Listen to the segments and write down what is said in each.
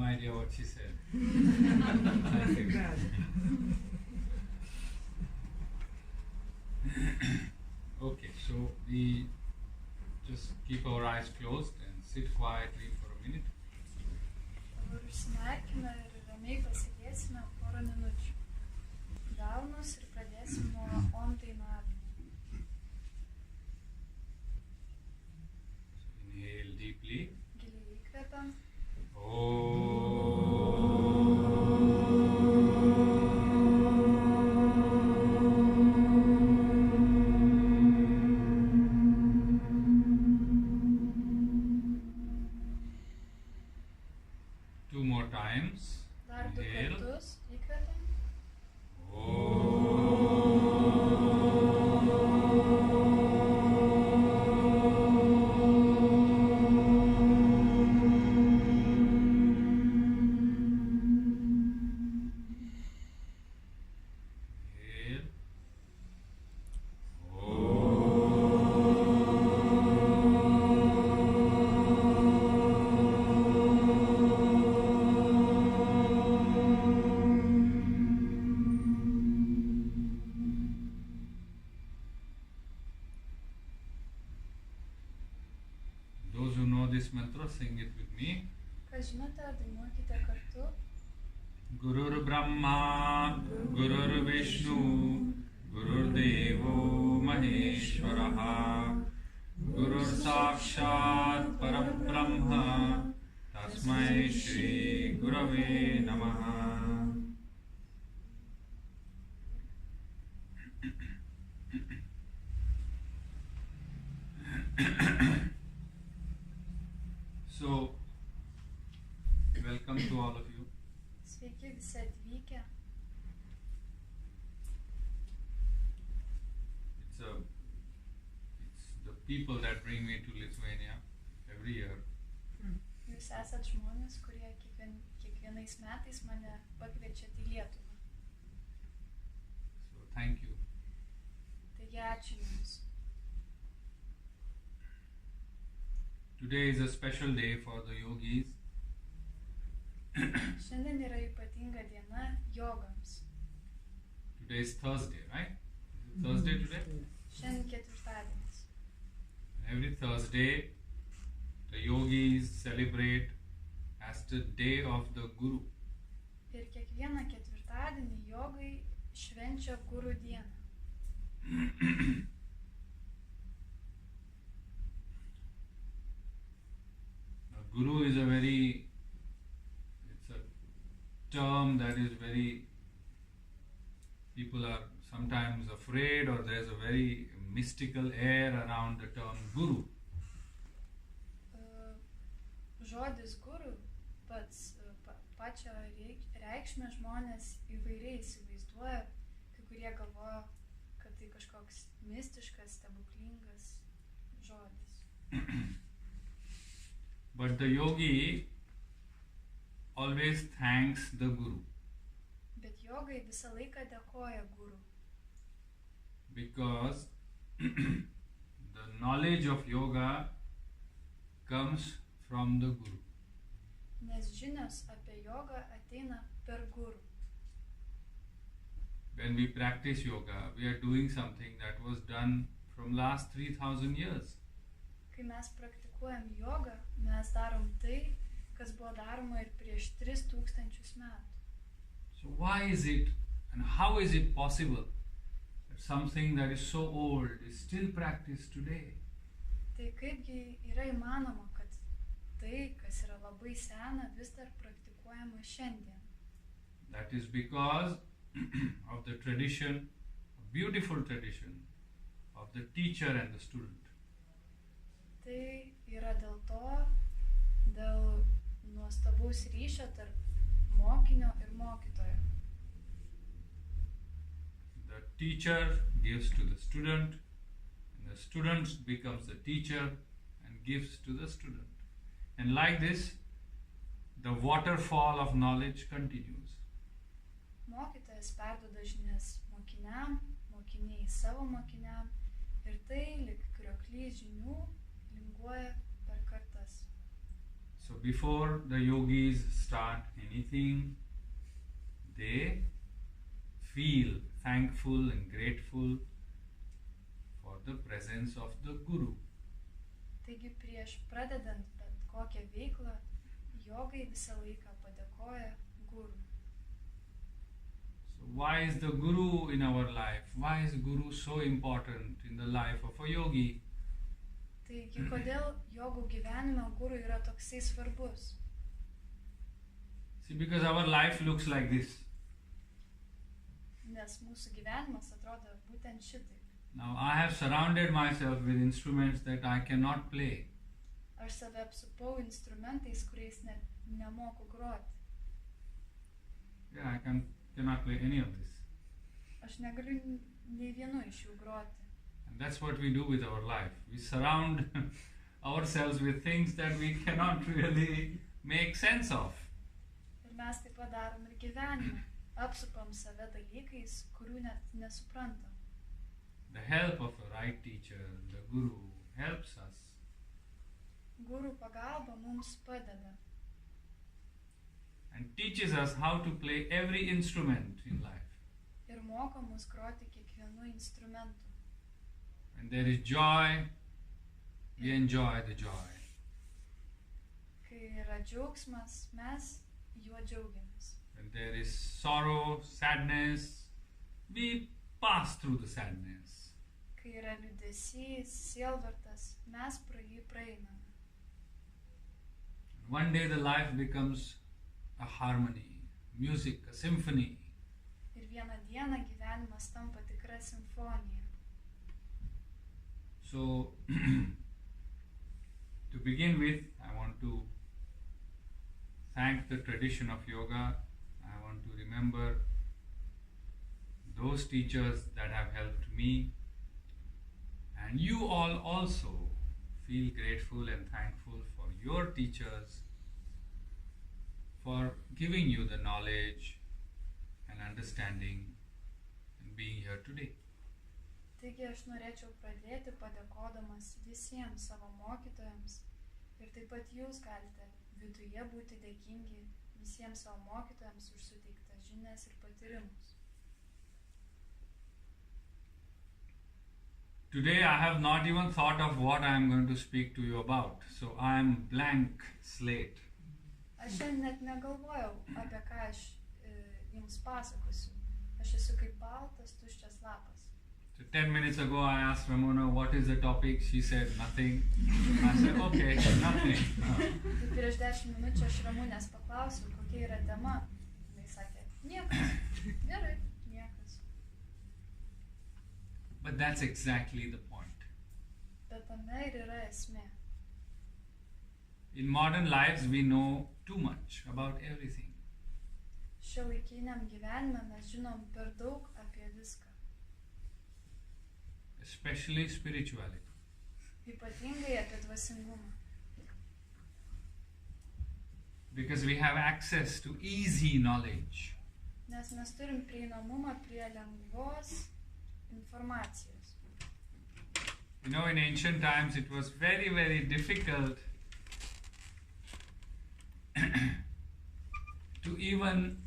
No idea what she said. Okay, so we just keep our eyes closed and sit quietly for a minute. Dabar užsimerkime ir ramiai pasėdėsime porą minučių. Delnus ir pradėsime nuo om dainavimo. So inhale deeply. Giliai įkvepiam. Two more times. Dar du Inhale. kartus įkvepiam. Inhale. Those who know this mantra, sing it with me. Kas žinote, dainuokite kartu. Gurur Brahma, Gurur Vishnu, Gurur Devo Maheshwaraha, Gurur Sakshat Parabrahma, Tasmai Shri Gurave Namaha. So, welcome to all of you. Sveiki visi atvykę. It's the people that bring me to Lithuania every year. Jūs esat žmonės, kurie kiekvienais metais mane pakviečiat į Lietuvą. So thank you. Taigi ačiū Jums. Today is a special day for the yogis. Šiandien yra ypatinga diena jogams. Today is Thursday, right? Is it Thursday today? Šiandien ketvirtadienis. Every Thursday, the yogis celebrate as the day of the Guru. Ir kiekvieną ketvirtadienį jogai švenčia guru dieną. Now, Guru is it's a term that is very, people are sometimes afraid, or there's a very mystical air around the term Guru. Žodis guru pačią reikšmę žmonės įvairiai įsivaizduoja, kai kurie galvoja, kad tai kažkoks mistiškas, stebuklingas žodis. But the yogi always thanks the Guru, Bet jogai visą laiką dėkoja guru, because the knowledge of yoga comes from the Guru. nes žinios apie jogą ateina per guru. When we practice yoga, we are doing something that was done from last 3,000 years. Kai mes praktikuojam jogą, mes darom tai, kas buvo daroma ir prieš 3000 metų. So why is it and how is it possible that something that is so old is still practiced today? Tai kaipgi yra įmanoma, kad tai, kas yra labai sena, vis dar praktikuojama šiandien. That is because of the tradition, a beautiful tradition of the teacher and the student. Tai yra dėl nuostabaus ryšio tarp mokinio ir mokytojo. The teacher gives to the student, and the student becomes the teacher and gives to the student. And like this, the waterfall of knowledge continues. Mokytojas perduoda žinias mokiniam, mokiniai savo mokiniam, ir tai lyg krioklys žinių linguoja per kartas. So before the yogis start anything, they feel thankful and grateful for the presence of the Guru. Taigi prieš pradedant bet kokią veiklą, jogai visą laiką padėkoja guru. So why is the Guru in our life? Why is Guru so important in the life of a yogi? Taigi kodėl jogų gyvenime guru yra toksai svarbus? See, because our life looks like this. Nes mūsų gyvenimas atrodo būtent šitaip. Now I have surrounded myself with instruments that I cannot play. Aš save apsupau instrumentais, kuriais net nemoku groti. Yeah, I cannot play any of this. Aš negaliu nei vienu iš jų groti. And that's what we do with our life. We surround ourselves with things that we cannot really make sense of. Ir mes taip pat darom ir gyvenime. Apsupam save dalykais, kurių net nesuprantam. The help of a right teacher, the Guru, helps us. Guru pagalba mums padeda. And teaches us how to play every instrument in life. Ir moko mus groti kiekvienu instrumentu. When there is joy, we enjoy the joy. Kai yra džiaugsmas, mes juo džiaugiamės. When there is sorrow, sadness, we pass through the sadness. Kai yra liūdesys, sielvartas, mes pro jį praeiname. One day the life becomes a harmony, music, a symphony. Ir vieną dieną gyvenimas tampa tikra simfonija. So, to begin with, I want to thank the tradition of yoga. I want to remember those teachers that have helped me. And you all also feel grateful and thankful for your teachers for giving you the knowledge and understanding and being here today. Taigi aš norėčiau pradėti padėkodamas visiems savo mokytojams ir taip pat jūs galite viduje būti dėkingi visiems savo mokytojams už suteiktas žinias ir patyrimus. Today I have not even thought of what I am going to speak to you about, so I am blank slate. Aš šiandien net negalvojau, apie ką aš jums pasakosiu. Aš esu kaip baltas, tuščias lapas. So 10 minutes ago I asked Ramona what is the topic, she said nothing. I said okay, nothing. Tai prieš 10 minučių aš Ramunės paklausiau, kokia yra tema. Jis sakė, niekas. Gerai, niekas. But that's exactly the point. Bet tame ir yra esmė. In modern lives we know too much about everything. Šiuolaikiniam gyvenime mes žinom per daug apie viską. Especially spirituality. Ypatingai apie dvasingumą. Because we have access to easy knowledge. Nes mes turim prieinamumą prie lengvos informacijos. You know, in ancient times it was very, very difficult to even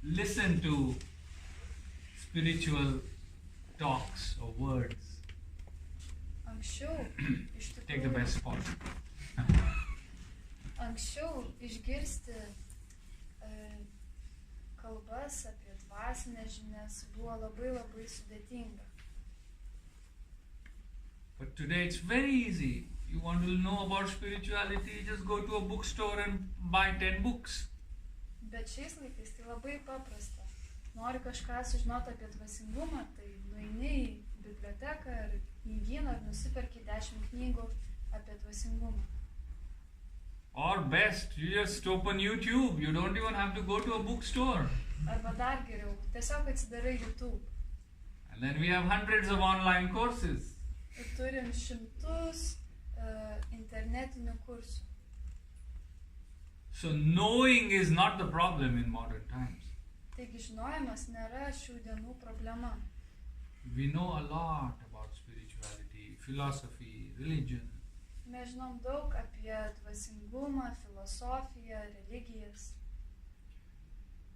listen to spiritual talks or words. Anksčiau, iš Take the best spot. Anksčiau išgirsti kalbas apie dvasinės žinias buvo labai labai sudėtinga. But today it's very easy. You want to know about spirituality, just go to a bookstore and buy 10 books. Bet šiais laikais tai labai paprasta. Nori kažką sužinoti apie dvasingumą, tai nueini į biblioteką ar knygyną ir nusiperki 10 knygų apie dvasingumą. Or best, you just open YouTube. You don't even have to go to a bookstore. Arba dar geriau, tiesiog atsidarai YouTube. And then we have hundreds of online courses. Ir turim šimtus internetinių kursų. So knowing is not the problem in modern times. Taigi žinojimas nėra šių dienų problema. We know a lot about spirituality, philosophy, religion. Mes žinom daug apie dvasingumą, filosofiją, religijas.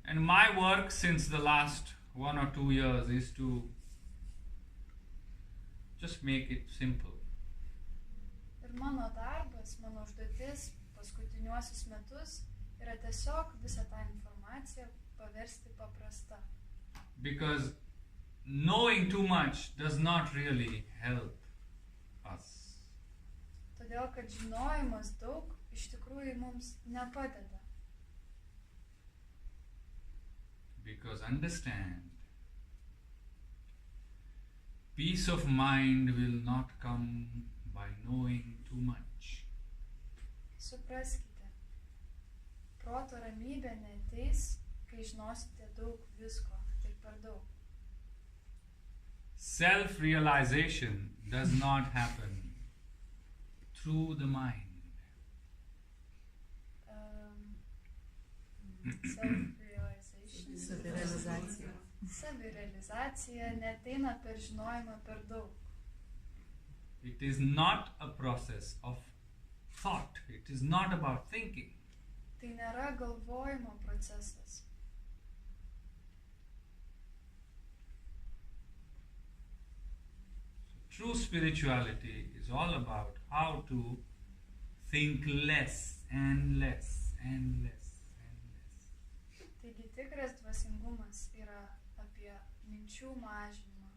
And my work since the last 1 or 2 years is to just make it simple. Ir mano darbas, mano užduotis paskutiniuosius metus yra tiesiog visą tą informaciją paversti paprasta. Because knowing too much does not really help us. Todėl, kad žinojimas daug iš tikrųjų mums nepadeda. Because understand, peace of mind will not come by knowing too much. Supraskite, proto ramybė neateis, kai žinosite daug visko ir per daug. Self-realization does not happen through the mind. Savirealizacija neateina per žinojimą per daug. It is not a process of thought. It is not about thinking. Tai nėra galvojimo procesas. True spirituality is all about how to think less and less and less and less. Taigi tikras dvasingumas yra apie minčių mažinimą.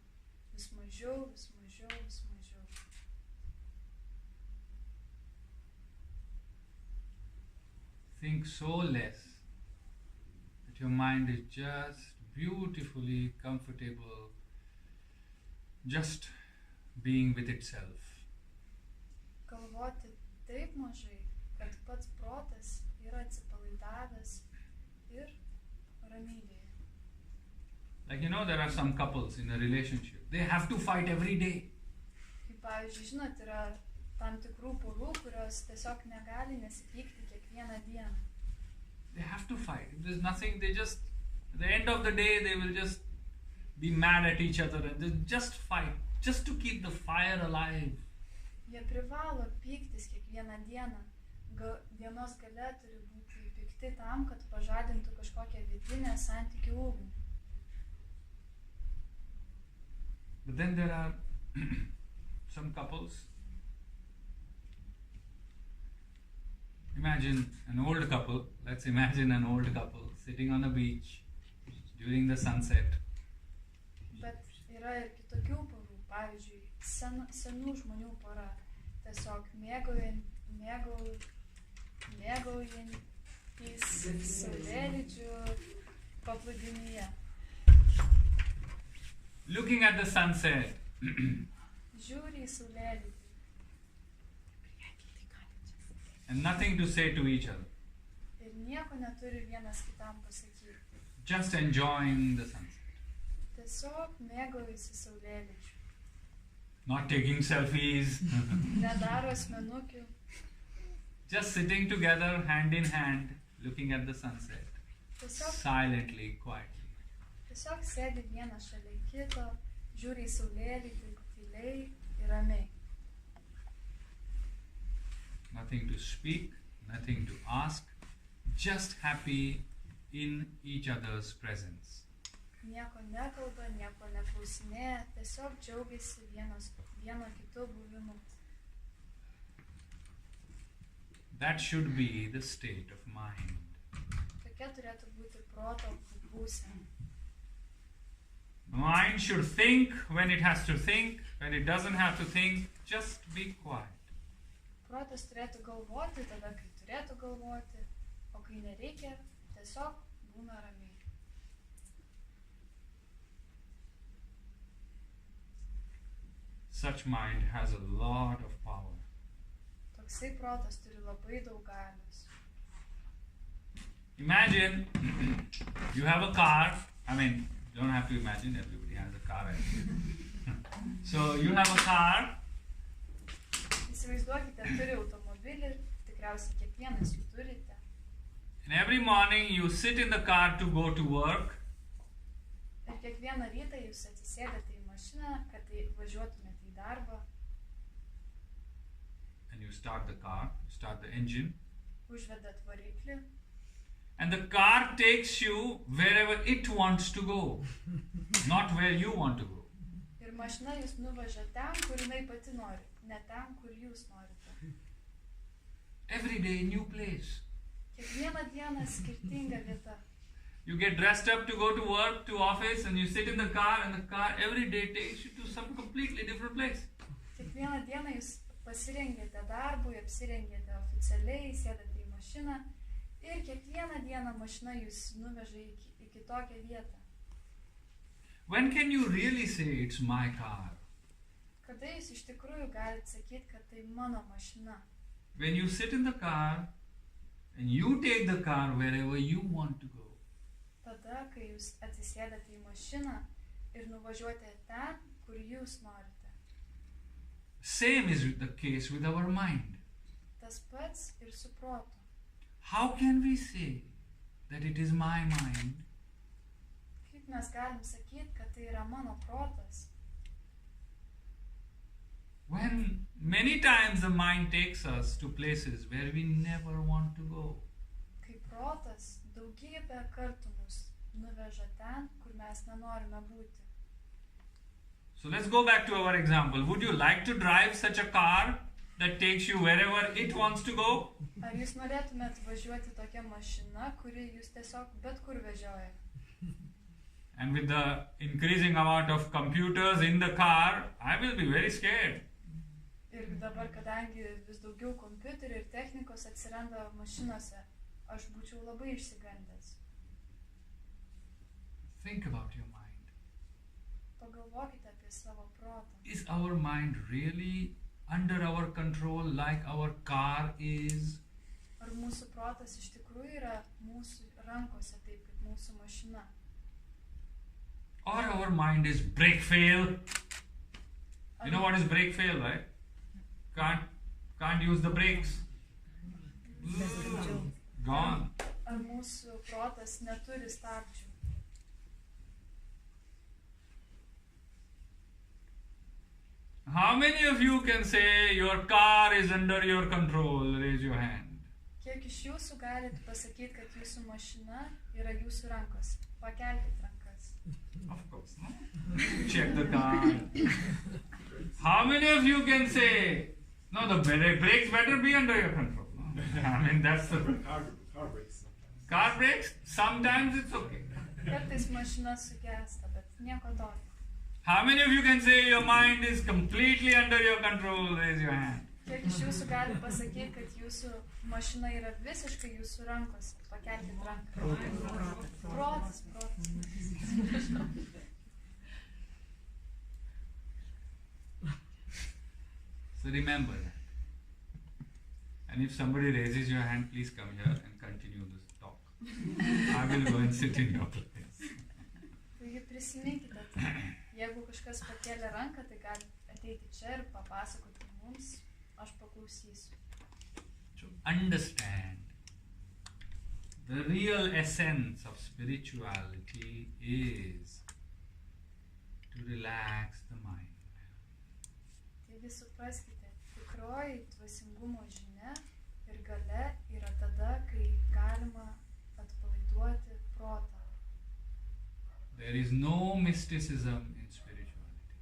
Vis mažiau, vis mažiau, vis mažiau. Think so less that your mind is just beautifully comfortable, just being with itself. Galvoti taip mažai, kad pats protas yra atsipalaidavęs ir ramybėje. Like there are some couples in a relationship. They have to fight every day. Kaip pavyzdžiui, žinot, yra tam tikrų porų, kurios tiesiog negali nesipykti kiekvieną dieną. They have to fight. There's nothing, they just, at the end of the day, they will just be mad at each other and they just fight, just to keep the fire alive. Jie privalo pyktis kiekvieną dieną. Dienos gale turi būti pikti tam, kad pažadintų kažkokią vidinę santykių ugnį. But then there are some couples. Imagine an old couple. Let's imagine an old couple sitting on a beach during the sunset. Bet yra ir kitokių porų. Pavyzdžiui, senų žmonių pora. Tiesiog mėgaujantys saulėlydžių paplūdimyje. Looking at the sunset. Žiūri į saulėlydį. And nothing to say to each other. Ir nieko neturi vienas kitam pasakyti. Just enjoying the sunset. Tiesiog mėgaujasi saulėlydžiu. Not taking selfies. Nedaro asmenukių. Just sitting together, hand in hand, looking at the sunset. Silently, quietly. Tiesiog sėdi vienas šalia kito, žiūri į saulėlydį, tyliai ir ramiai. Nothing to speak, nothing to ask, just happy in each other's presence. Nieko nekalba, nieko neklausinėja, tiesiog džiaugiasi vieno kitų buvimu. That should be the state of mind. Tokia turėtų būti proto būsena. The mind should think when it has to think, when it doesn't have to think, just be quiet. Protas turėtų galvoti tada, kai turėtų galvoti, o kai nereikia, tiesiog būna ramiai. Such mind has a lot of power. Toksai protas turi labai daug galios. Imagine you have a car. I mean, you don't have to imagine, everybody has a car. So you have a car. Įsivaizduokite, turi automobilį, tikriausiai kiekvienas jų turite. And every morning you sit in the car to go to work. Ir kiekvieną rytą jūs atsisėdate į mašiną, kad važiuotumėte į darbą. And you start the car, start the engine, užvedat variklį and the car takes you wherever it wants to go, not where you want to go. ir mašina jūs nuveža ten, kur jinai pati nori, ne ten, kur jūs norite. Every day, new place. Kiekvieną dieną skirtinga vieta. You get dressed up to go to work, to office, and you sit in the car, and the car every day takes you to some completely different place. Kiekvieną dieną jūs pasirengėte darbui, apsirengėte oficialiai, sėdate į mašiną ir kiekvieną dieną mašina jūs nuveža į kitokią vietą. When can you really say it's my car? Kada jūs iš tikrųjų galite sakyti, kad tai mano mašina? When you sit in the car and you take the car wherever you want to go. Tada, kai jūs atsisėdate į mašiną ir nuvažiuojate ten, kur jūs norite. Same is the case with our mind. Tas pats ir su protu. How can we say that it is my mind Kaip mes galim sakyti, kad tai yra mano protas, when many times the mind takes us to places where we never want to go? kai protas daugybę kartų mus nuveža ten, kur mes nenorime būti. So let's go back to our example. Would you like to drive such a car that takes you wherever it wants to go? Ar jūs norėtumėt važiuoti tokia mašina, kuri jūs tiesiog bet kur vežioja? And with the increasing amount of computers in the car, I will be very scared. Ir dabar, kadangi vis daugiau kompiuterių ir technikos atsiranda mašinose, aš būčiau labai išsigandęs. Think about your mind. Pagalvokite apie savo protą. Is our mind really under our control like our car is? Ar mūsų protas iš tikrųjų yra mūsų rankose, taip kaip mūsų mašina? Or our mind is brake fail? You know what is brake fail, right? Can't use the brakes. Gone. Ar mūsų protas neturi stabdžių? How many of you can say your car is under your control? Raise your hand. Kiek iš jūsų galite pasakyti, kad jūsų mašina yra jūsų rankose? Pakelkite rankas. Of course, no? Check the car. How many of you can say, no, the brakes better be under your control? No? I mean, that's the... Car brakes. Car brakes, sometimes it's okay. Kartais mašina sugesta, bet nieko tokio. How many of you can say your mind is completely under your control? Raise your hand. Kiek iš jūsų gali pasakyti, kad jūsų mašina yra visiškai jūsų rankose? Pakelkite ranką. Protas. So remember that. And if somebody raises your hand, please come here and continue this talk. I will go and sit in your place. Taigi prisiminkite tai. Jeigu kažkas pakėlė ranką, tai gali ateiti čia ir papasakoti mums, aš paklausysiu. To understand the real essence of spirituality is to relax the mind. Taigi supraskite, tikroji dvasingumo žinia ir galia yra tada, kai galima atpalaiduoti protą. There is no mysticism in spirituality.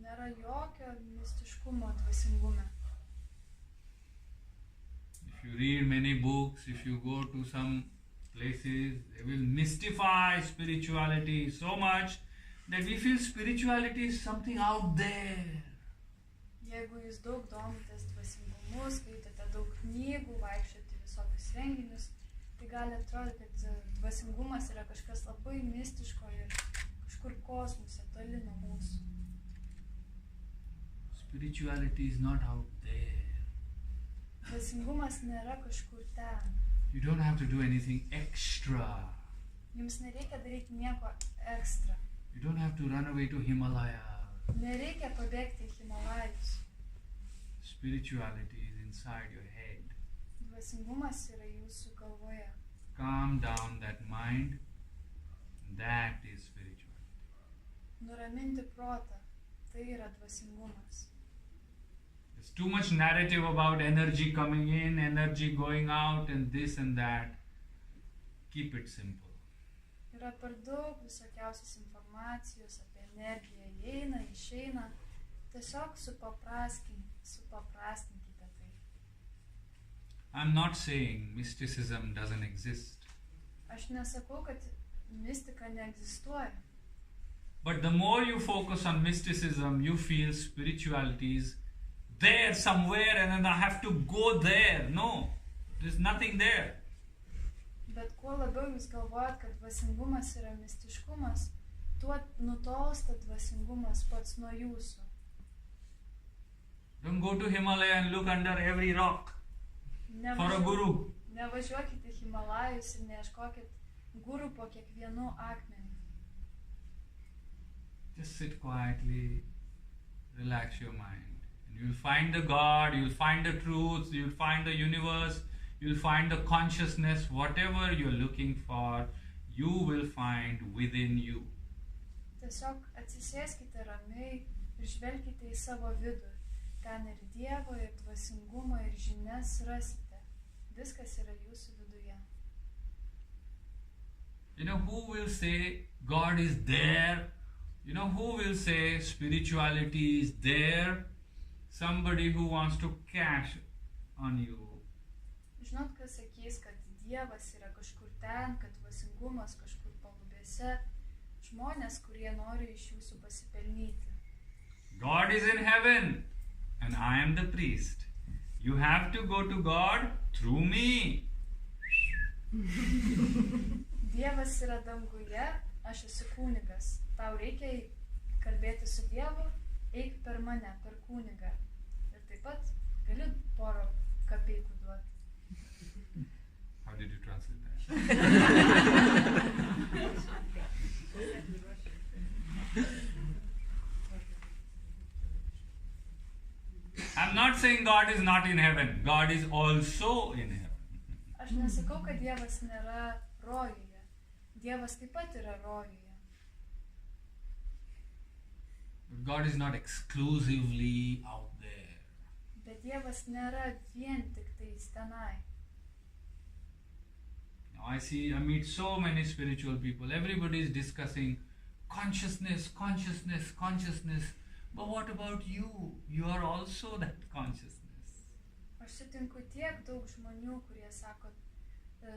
Nėra jokio mistiškumo dvasingume. If you read many books, if you go to some places, they will mystify spirituality so much that we feel spirituality is something out there. Jeigu jūs daug domitės dvasingumu, skaitote daug knygų, vaikščiote visokius renginius, tai gali atrodyti, kad dvasingumas yra kažkas labai mistiško ir kažkur kosmose, toli nuo mūsų. Spirituality is not out there. Dvasingumas nėra kažkur ten. You don't have to do anything extra. Jums nereikia daryti nieko ekstra. You don't have to run away to Himalaya. Nereikia pabėgti į Himalajus. Spirituality is inside your head. Dvasingumas yra jūsų galvoje. Calm down that mind. That is spirituality. Nuraminti protą. Tai yra dvasingumas. There's too much narrative about energy coming in, energy going out, and this and that. Keep it simple. Yra per daug visokiausios informacijos apie energiją, įeina, išeina. Tiesiog supaprastinkite tai. I'm not saying mysticism doesn't exist. Aš nesakau, kad mistika neegzistuoja. But the more you focus on mysticism, you feel spirituality is there somewhere and then I have to go there. No, there's nothing there. Bet kuo labiau jūs galvojat, kad dvasingumas yra mistiškumas, tuo nutolsta dvasingumas pats nuo jūsų. Don't go to Himalaya and look under every rock for a guru. Nevažiuokite į Himalajus ir neieškokit guru po kiekvienu akmeniu. Just sit quietly, relax your mind. And you'll find the God, you'll find the truth, you'll find the universe, you'll find the consciousness, whatever you're looking for, you will find within you. Tiesiog atsisėskite ramiai ir žvelkite į savo vidų. Ten ir Dievo, ir dvasingumo, ir žinias rasite. Viskas yra jūsų viduje. You know who will say God is there? You know who will say spirituality is there? Somebody who wants to cash on you. Žinot, kas sakys, kad Dievas yra kažkur ten, kad dvasingumas kažkur palubėse. Žmonės, kurie nori iš jūsų pasipelnyti. God is in heaven and I am the priest. You have to go to God through me. Dievas yra danguje, aš esu kunigas. Tau reikia kalbėti su Dievu, eik per mane, per kunigą. Ir taip pat gali porą kapeikų duoti. How did you translate that? I'm not saying God is not in heaven. God is also in heaven. Aš nesakau, kad Dievas nėra rojuje. Dievas taip pat yra rojuje. But God is not exclusively out there. Bet Dievas nėra vien tik tais tenai. Now I meet so many spiritual people. Everybody is discussing consciousness, consciousness, consciousness. But what about you? You are also that consciousness. Aš sutinku tiek daug žmonių, kurie sako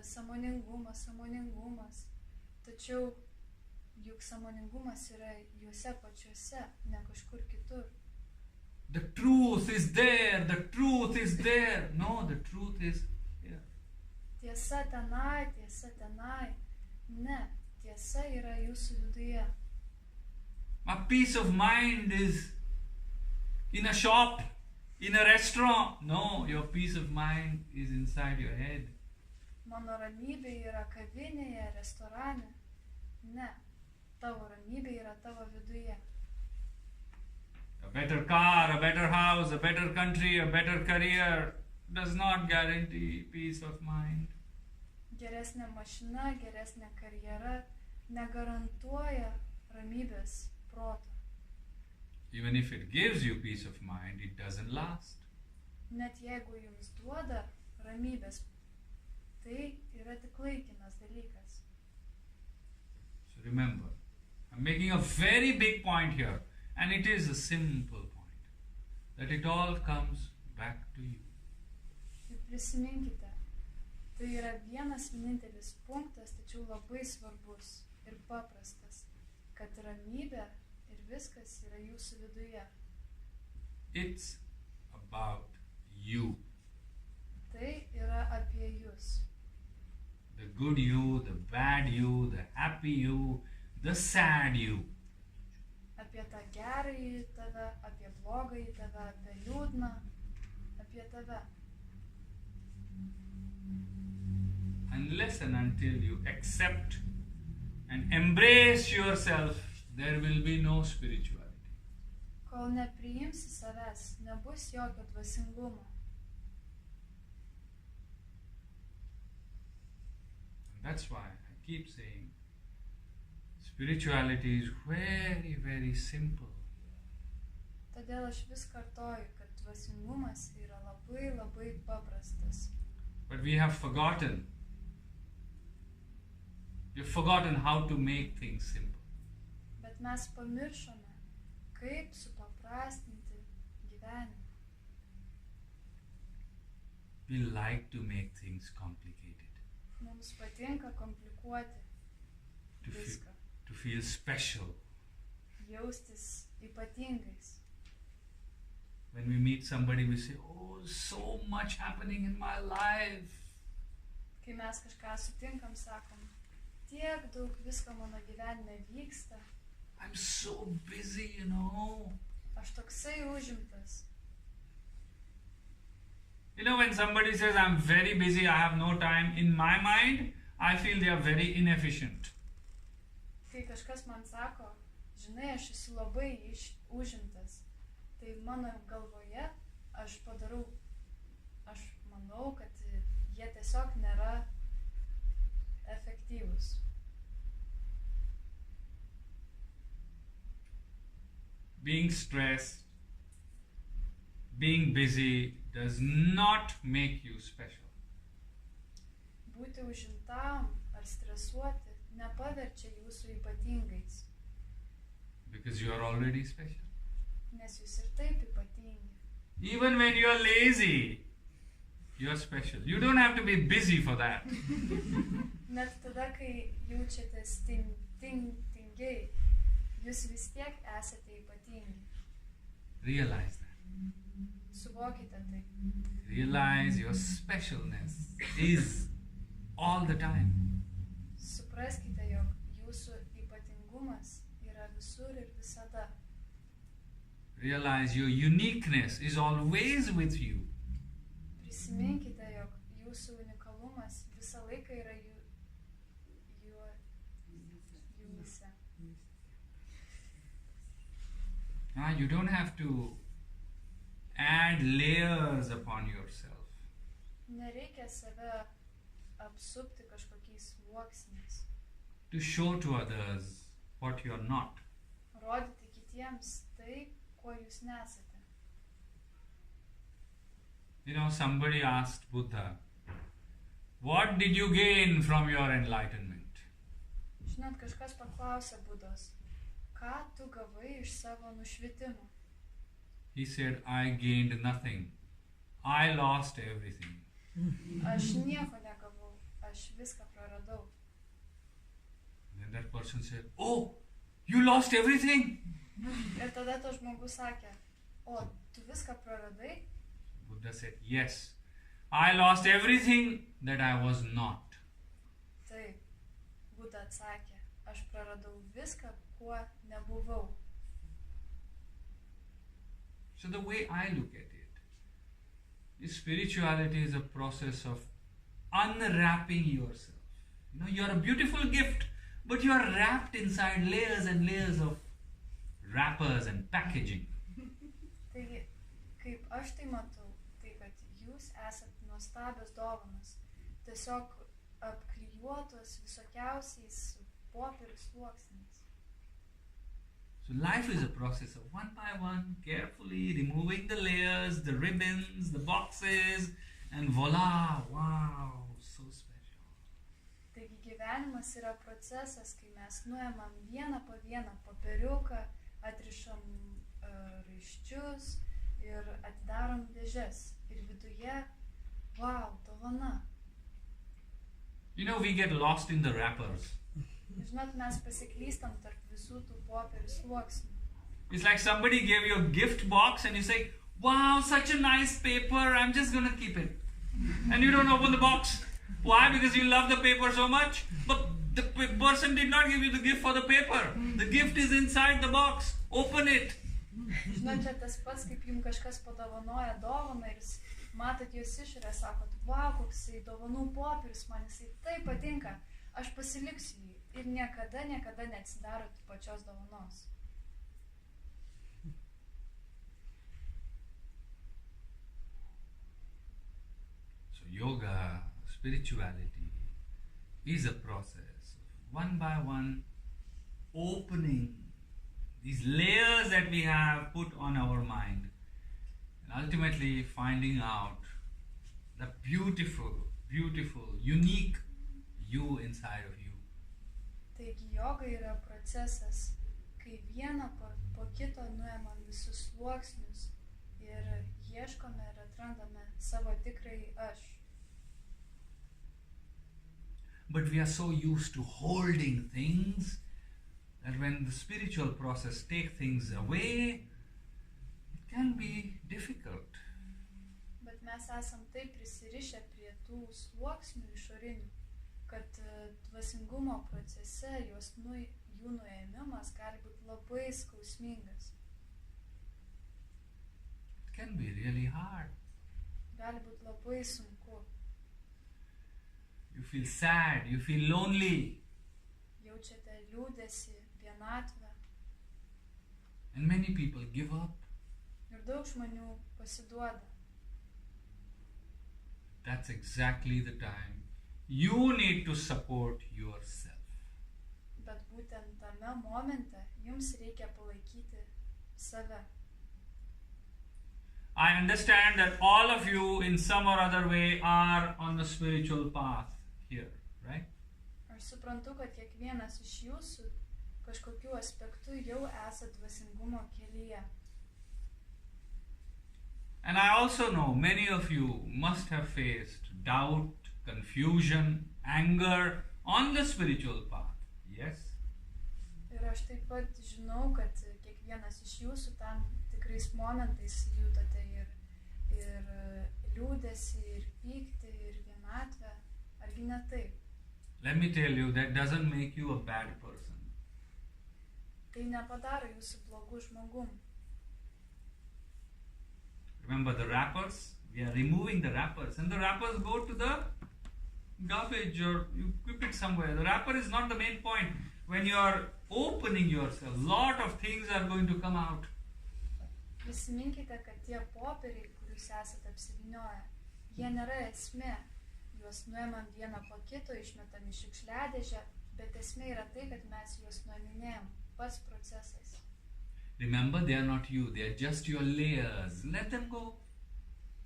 sąmoningumas, sąmoningumas. Tačiau juk sąmoningumas yra juose pačiuose, ne kažkur kitur. The truth is there. The truth is there. No, the truth is here. Tiesa tenai, tiesa tenai. Ne, tiesa yra jūsų viduje. My peace of mind is in a shop, in a restaurant. No, your peace of mind is inside your head. Mano ramybė yra kavinėje, restorane. Ne, tavo ramybė yra tavo viduje. A better car, a better house, a better country, a better career does not guarantee peace of mind. Geresnė mašina, geresnė karjera negarantuoja ramybės proto. Even if it gives you peace of mind, it doesn't last. Net jeigu jums duoda ramybės, tai yra tik laikinas dalykas. So remember, I'm making a very big point here, and it is a simple point, that it all comes back to you. Ir prisiminkite, tai yra vienas vienintelis punktas, tačiau labai svarbus ir paprastas, kad ramybė ir viskas yra jūsų viduje. It's about you. Tai yra apie jūs. The good you, the bad you, the happy you, the sad you. Apie tą gerąjį tave, apie blogąjį tave, apie liūdną, apie tave. Unless and until you accept and embrace yourself, there will be no spirituality. Kol nepriimsi savęs, nebus jokio dvasingumo. And that's why I keep saying spirituality is very, very simple. Todėl aš vis kartoju, kad dvasingumas yra labai labai paprastas. But we have forgotten. We've forgotten how to make things simple. Bet mes pamiršome, kaip supaprastinti gyvenimą. We like to make things complicated. Mums patinka komplikuoti To feel, viską, to feel special. jaustis ypatingais. When we meet somebody, we say, "Oh, so much happening in my life." Kai mes kažką sutinkam, sakom, tiek daug visko mano gyvenime vyksta, I'm so busy, you know. aš toksai užimtas. You know, when somebody says, "I'm very busy, I have no time," in my mind, I feel they are very inefficient. Kai kažkas man sako, žinai, aš esu labai užimtas, tai mano galvoje aš manau, kad jie tiesiog nėra efektyvūs. Being stressed, being busy does not make you special. Būti užimtam ar stresuoti nepaverčia jūsų ypatingais, Because you are already special. nes jūs ir taip ypatingi. Even when you are lazy, you are special. You don't have to be busy for that. Net tada, kai jaučiatės tingiai, jūs vis tiek esate ypatingi. Realize that. Suvokite tai. Realize your specialness is all the time. Supraskite, jog jūsų ypatingumas yra visur ir visada. Realize your uniqueness is always with you. Prisiminkite, jog jūsų unikalumas visą laiką yra jumyse. You don't have to add layers upon yourself. Nereikia save apsupti kažkokiais sluoksniais. To show to others what you are not. Rodyti kitiems tai, kuo jūs nesate. You know, somebody asked Buddha, "What did you gain from your enlightenment?" Žinot, kažkas paklausė Budos, ką tu gavai iš savo nušvitimo? He said, "I gained nothing. I lost everything." Aš nieko negavau, aš viską praradau. Then that person said, "Oh, you lost everything?" Ir tada to žmogus sakė, o tu viską praradai? Buddha said, "Yes, I lost everything that I was not." Taip, Buda atsakė, aš praradau viską, kuo nebuvau. So the way I look at it, is spirituality is a process of unwrapping yourself. You know, you are a beautiful gift, but you are wrapped inside layers and layers of wrappers and packaging. Taigi, kaip aš tai matau, tai kad jūs esat nuostabios dovanos, tiesiog apklijuotos visokiausiais popierių sluoksniais. So life is a process of one by one, carefully removing the layers, the ribbons, the boxes, and voila, wow, so special. Taigi gyvenimas yra procesas, kai mes nuėmam vieną po vieną popieriuką, atrišam raiščius ir atidarom dėžes. Ir viduje, wow, dovana. You know, we get lost in the wrappers. Žinot, mes pasiklystam tarp visų tų popierių sluoksnių. It's like somebody gave you a gift box and you say, "Wow, such a nice paper, I'm just going to keep it." And you don't open the box. Why? Because you love the paper so much. But the person did not give you the gift for the paper. The gift is inside the box. Open it. Žinot, čia tas pats, kaip jums kažkas padovanoja dovaną ir jūs matot jos išorę, sakot, wow, koksai dovanų popierius, man jisai taip patinka, aš pasiliksiu jį. Ir niekada neatsidarot pačios dovanos. So yoga, spirituality is a process of one by one opening these layers that we have put on our mind. and ultimately finding out the beautiful, beautiful, unique you inside of you. Taigi joga yra procesas, kai vieną po kito nuėmam visus sluoksnius ir ieškome ir atrandame savo tikrąjį aš. But we are so used to holding things that when the spiritual process takes things away, it can be difficult. Bet mes esam taip prisirišę prie tų sluoksnių išorinių, kad dvasingumo procese jų nuėmimas gali būti labai skausmingas. It can be really hard. Gali būti labai sunku. You feel sad, you feel lonely. Jaučiate liūdesį, vienatvę. And many people give up. Ir daug žmonių pasiduoda. That's exactly the time you need to support yourself. Bet būtent tame momente jums reikia palaikyti save. I understand that all of you in some or other way are on the spiritual path here, right? Aš suprantu, kad kiekvienas iš jūsų kažkokiu aspektu jau esat dvasingumo kelyje. And I also know many of you must have faced doubt, confusion, anger on the spiritual path. Yes? Ir aš taip pat žinau, kad kiekvienas iš jūsų tam tikrais momentais jūtate ir liūdesį, ir pyktį, ir vienatvę. Argi ne taip? Let me tell you, that doesn't make you a bad person. Tai nepadaro jūsų blogų žmogum. Remember the wrappers? We are removing the wrappers, and the wrappers go to the garbage or you keep it somewhere. The wrapper is not the main point. When you are opening yourself, lot of things are going to come out. Prisiminkite, kad tie popieriai, kuriuos esate apsivynioję, jie nėra esmė. Juos nuėmam vieną po kito, išmetam į šiukšliadėžę, bet esmė yra tai, kad mes juos nuėminėjam. Pats procesas. Remember, they are not you. They are just your layers. Let them go.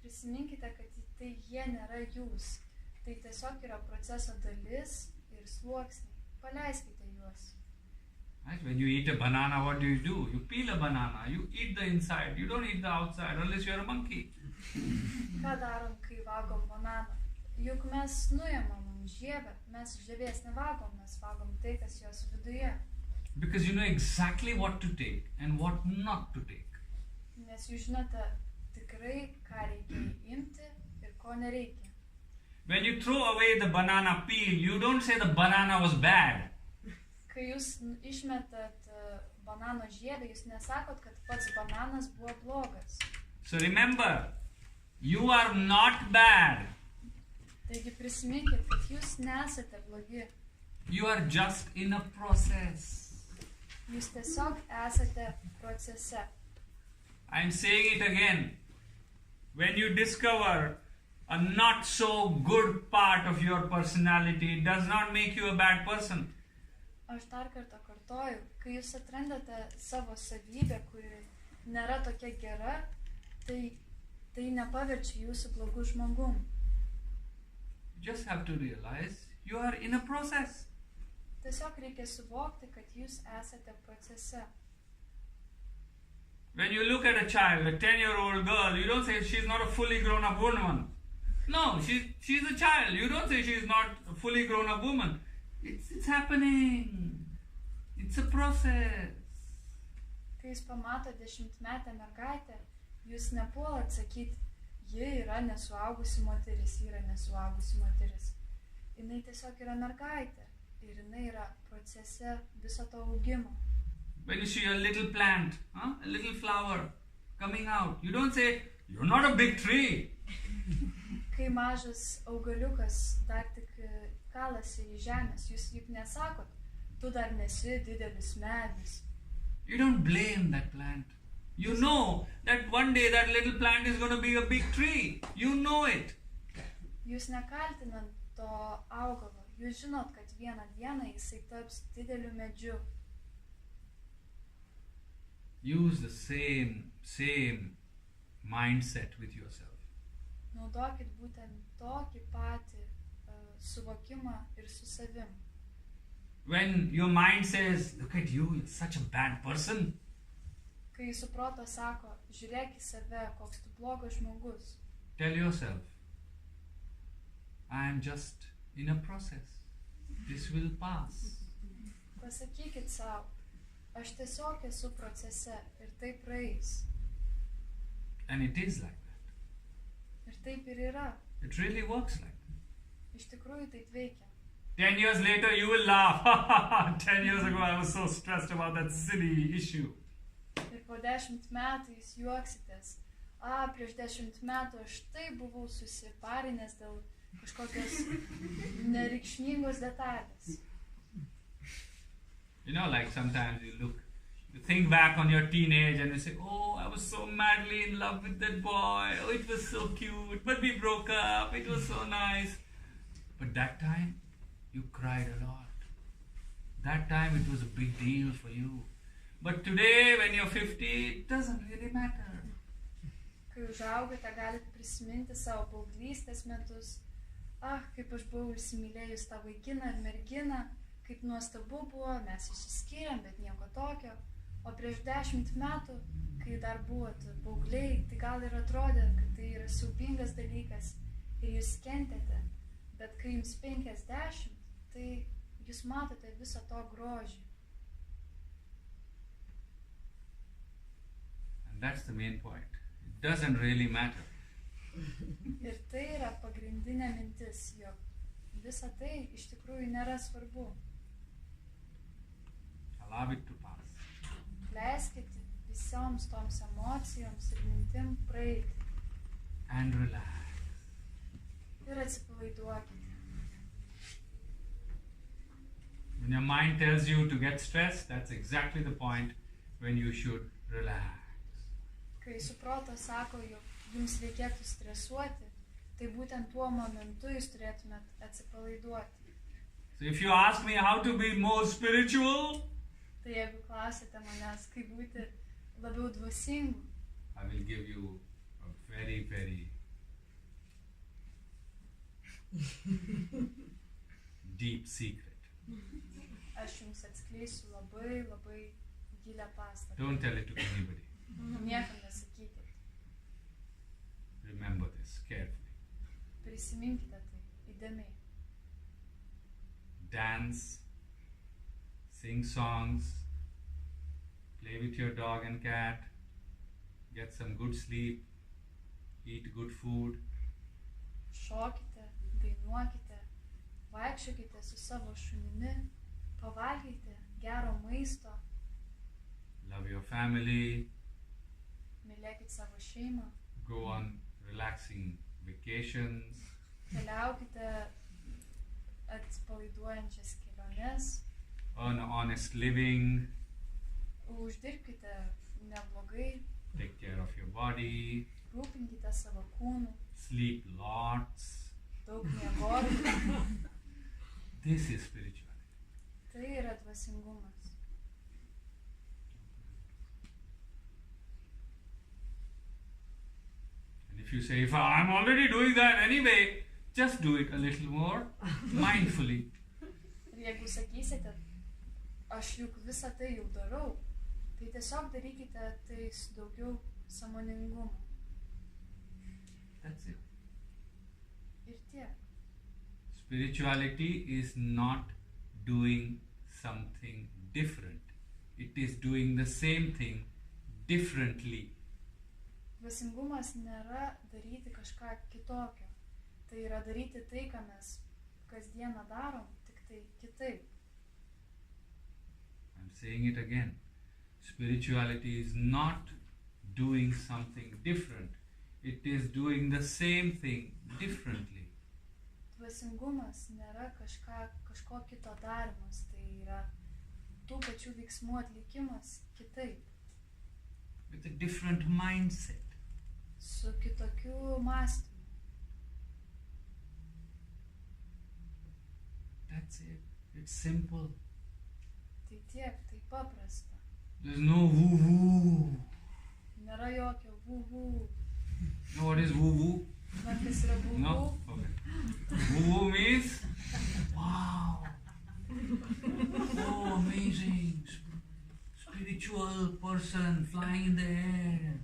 Prisiminkite, kad tai jie nėra jūs. Tai tiesiog yra proceso dalis ir sluoksniai. Paleiskite juos. Right? When you eat a banana, what do? You peel a banana. You eat the inside. You don't eat the outside unless you are a monkey. Ką darom, kai valgom bananą? Juk mes nuėmam žievę. Mes žievės nevalgom, mes valgom tai, kas jos viduje. Because you know exactly what to take and what not to take. Nes jūs žinote tikrai, ką reikia imti ir ko nereikia. When you throw away the banana peel, you don't say the banana was bad. Kai jūs išmetat banano žievę, jūs nesakot, kad pats bananas buvo blogas. So remember, you are not bad. Taigi prisiminkit, kad jūs nesate blogi. You are just in a process. Jūs tiesiog esate procese. I'm saying it again. When you discover a not so good part of your personality, it does not make you a bad person. Aš dar kartą kartoju, kai jūs atrandate savo savybę, kuri nėra tokia gera, tai nepaverčia jūsų blogų žmogum. You just have to realize you are in a process. Tiesiog reikia suvokti, kad jūs esate procese. When you look at a child, a 10-year-old girl, you don't say she's not a fully grown-up woman. No, she's a child. You don't say she's not a fully grown-up woman. It's happening. It's a process. Kai jūs pamato 10-metę mergaitę, jūs nepuolat sakyti, ji yra nesuaugusi moteris, ji yra nesuaugusi moteris. Jinai tiesiog yra mergaitė ir jinai yra procese viso to augimo. When you see a little plant, a little flower coming out, you don't say, you're not a big tree. Kai mažas augaliukas dar tik kalasi į žemės, jūs juk nesakot, tu dar nesi didelis medis. You don't blame that plant. You know that one day that little plant is going to be a big tree. You know it. Jūs nekaltinat to augalo. Jūs žinot, kad vieną dieną jisai taps dideliu medžiu. Use the same mindset with yourself. Naudokit būtent tokį patį suvokimą ir su savim. When your mind says, look at you, you're such a bad person, Kai jūsų protas sako, žiūrėk į save, koks tu blogas žmogus. tell yourself, I am just in a process. This will pass. Pasakykit savo, aš tiesiog esu procese ir tai praeis. And it is like that. Ir taip ir yra. It really works like that. Iš tikrųjų taip veikia. 10 years later, you will laugh. 10 years ago, I was so stressed about that silly issue. Ir po 10 metų jūs juoksitės. Prieš 10 metų aš taip buvau susiparinęs dėl kažkokios nereikšmingos detalės. You know, like sometimes you think back on your teenage and you say, oh, I was so madly in love with that boy. Oh, it was so cute. But we broke up. It was so nice. But that time, you cried a lot. That time, it was a big deal for you. But today, when you're 50, it doesn't really matter. Kai užaugote, galite prisiminti savo paauglystės metus. Kaip aš buvau įsimylėjus tą vaikiną ir merginą. Kaip nuostabu buvo, mes išsiskyrėm, bet nieko tokio. O prieš 10 metų, kai dar buvote paaugliai, tai gal ir atrodė, kad tai yra siaubingas dalykas ir jūs kentėte. Bet kai jums 50, tai jūs matote viso to grožį. And that's the main point. It doesn't really matter. Ir tai yra pagrindinė mintis, jog visa tai iš tikrųjų nėra svarbu. Allow it to pass. Leiskit visoms toms emocijoms ir mintim praeiti. And relax. Ir atsipalaiduokite. When your mind tells you to get stressed, that's exactly the point when you should relax. Kai jūsų protas sako, jog jums reikėtų stresuoti, tai būtent tuo momentu jūs turėtumėt atsipalaiduoti. So if you ask me how to be more spiritual, Tai jeigu klausite manęs, kaip būti labiau dvasingu, I will give you a very, very deep secret. aš jums atskleisiu labai, labai gilią paslaptį. Don't tell it to anybody. Niekam nesakykit. Remember this carefully. Prisiminkite tai įdėmiai. Dance, sing songs, play with your dog and cat, get some good sleep, eat good food. Šokite, dainuokite, vaikščiokite su savo šunimi, pavalgykite gero maisto, Love your family, mylėkit savo šeimą, go on relaxing vacations, keliaukite atsipalaiduojančias keliones, earn honest living, uždirbkite neblogai, take care of your body, rūpinkite savo kūnu, sleep lots. daug miegokite. This is spirituality. Tai yra dvasingumas. And if you say, if I'm already doing that anyway, just do it a little more mindfully. Ir jeigu sakysite, aš juk visą tai jau darau, tai tiesiog darykite tai su daugiau sąmoningumo. That's it. Ir tiek. Spirituality is not doing something different. It is doing the same thing differently. Dvasingumas nėra daryti kažką kitokio. Tai yra daryti tai, ką mes kasdieną darom, tik tai kitaip. I'm saying it again. Spirituality is not doing something different. It is doing the same thing differently. Dvasingumas nėra kažko kito darimas, tai yra tų pačių veiksmų atlikimas kitaip, With a different mindset. su kitokiu mąstymu. That's it. It's simple. Tai tiek, tai paprasta. There's no woo-woo. Nėra jokio vuvu. You know what is woo-woo? Man, kas yra būbų? No? Okay. Woo-woo means, wow, oh, amazing, spiritual person flying in the air,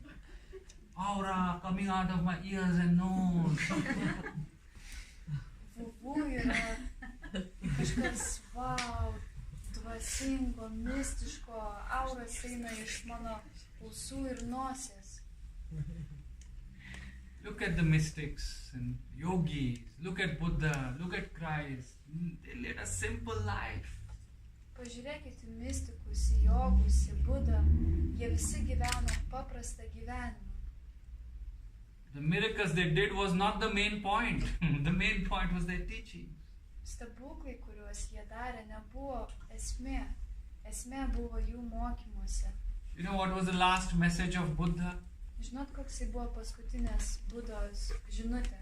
aura coming out of my ears and nose. Būbų yra kažkas, wow, dvasingo, mistiško, auras eina iš mano ausų ir nosies. Look at the mystics and yogis, look at Buddha, look at Christ. They led a simple life. Pažiūrėkite į mistikus, į jogus, į Budą. Jie visi gyveno paprastą gyvenimą. The miracles they did was not the main point. The main point was their teaching. Stebuklai, kuriuos jie darė, nebuvo esmė. Esmė buvo jų mokymuose. You know what was the last message of Buddha? Žinot, koksai buvo paskutinės Budos žinutė?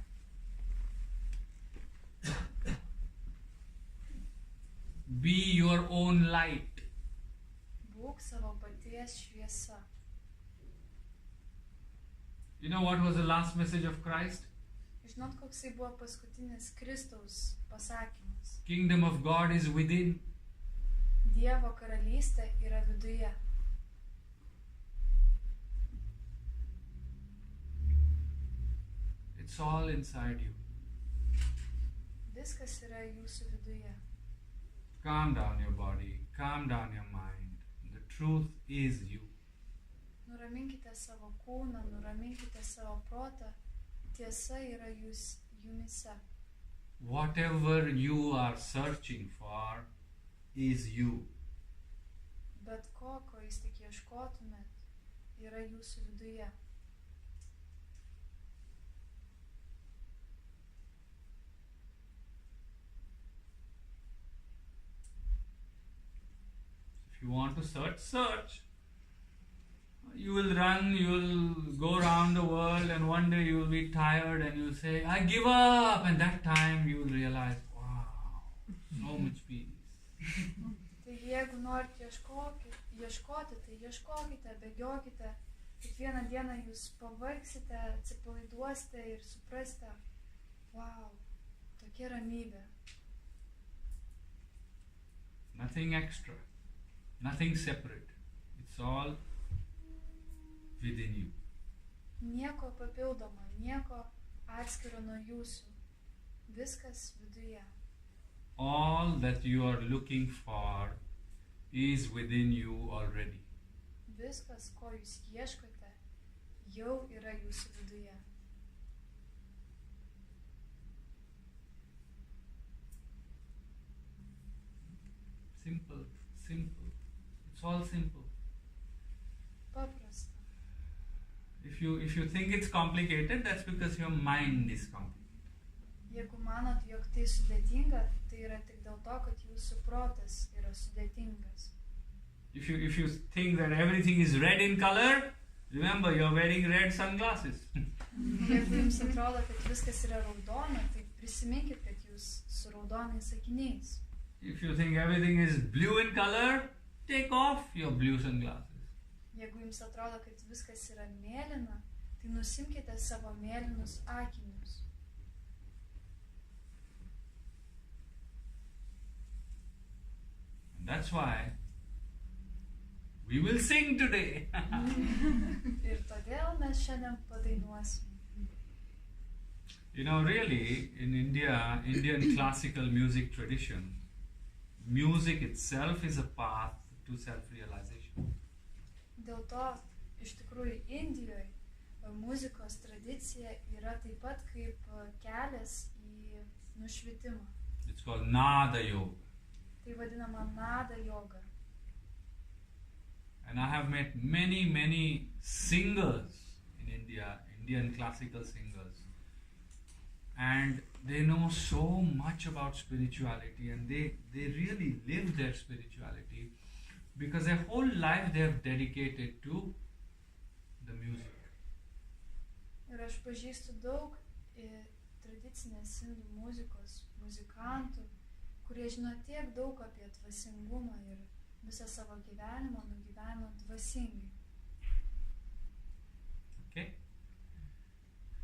Be your own light. Būk savo paties šviesa. You know what was the last message of Christ? Žinot, koksai buvo paskutinis Kristaus pasakymas? Kingdom of God is within. Dievo karalystė yra viduje. It's all inside you. Viskas yra jūsų viduje. Calm down your body, calm down your mind. The truth is you. Nuraminkite savo kūną, nuraminkite savo protą. Tiesa yra jumise. Whatever you are searching for is you. Bet ko jūs tik ieškotumėt, yra jūsų viduje. If you want to search. You will run, you will go around the world, and one day you will be tired and you will say, I give up. And that time you will realize, wow, so much peace. Tai jeigu norite ieškoti, tai ieškokite, bėgiokite. Kiekvieną dieną jūs pavargsite, atsipalaiduosite ir suprasite, wow, tokia ramybė. Nothing extra, nothing separate. It's all within you. Nieko papildoma, nieko atskiro nuo jūsų. Viskas viduje. All that you are looking for is within you already. Viskas, ko jūs ieškote, jau yra jūsų viduje. Simple. It's all simple. Paprasta. If you think it's complicated, that's because your mind is complicated. Jeigu manot, jog tai sudėtinga, tai yra tik dėl to, kad jūsų protas yra sudėtingas. If you think that everything is red in color, remember you're wearing red sunglasses. Jeigu jums atrodo, kad viskas yra raudona, tai prisiminkit, kad jūs su raudonais akiniais. If you think everything is blue in color, take off your blue sunglasses. Jeigu jums atrodo, kad viskas yra mėlyna, tai nusimkite savo mėlynus akinius. And that's why we will sing today. Ir todėl mes šiandien padainuosim. You know, really, in India, Indian classical music tradition, music itself is a path to self-realization. Dėl to, iš tikrųjų, Indijoje muzikos tradicija yra taip pat kaip kelias į nušvitimą. It's called Nada Yoga. Tai vadinama Nada yoga. And I have met many singers in India, Indian classical singers. And they know so much about spirituality, and they really live their spirituality because their whole life they have dedicated to the music. Ir aš pažįstu daug tradicinės indų muzikos muzikantų, kurie žino tiek daug apie dvasingumą ir visą savo gyvenimą nugyveno dvasingai. Okay?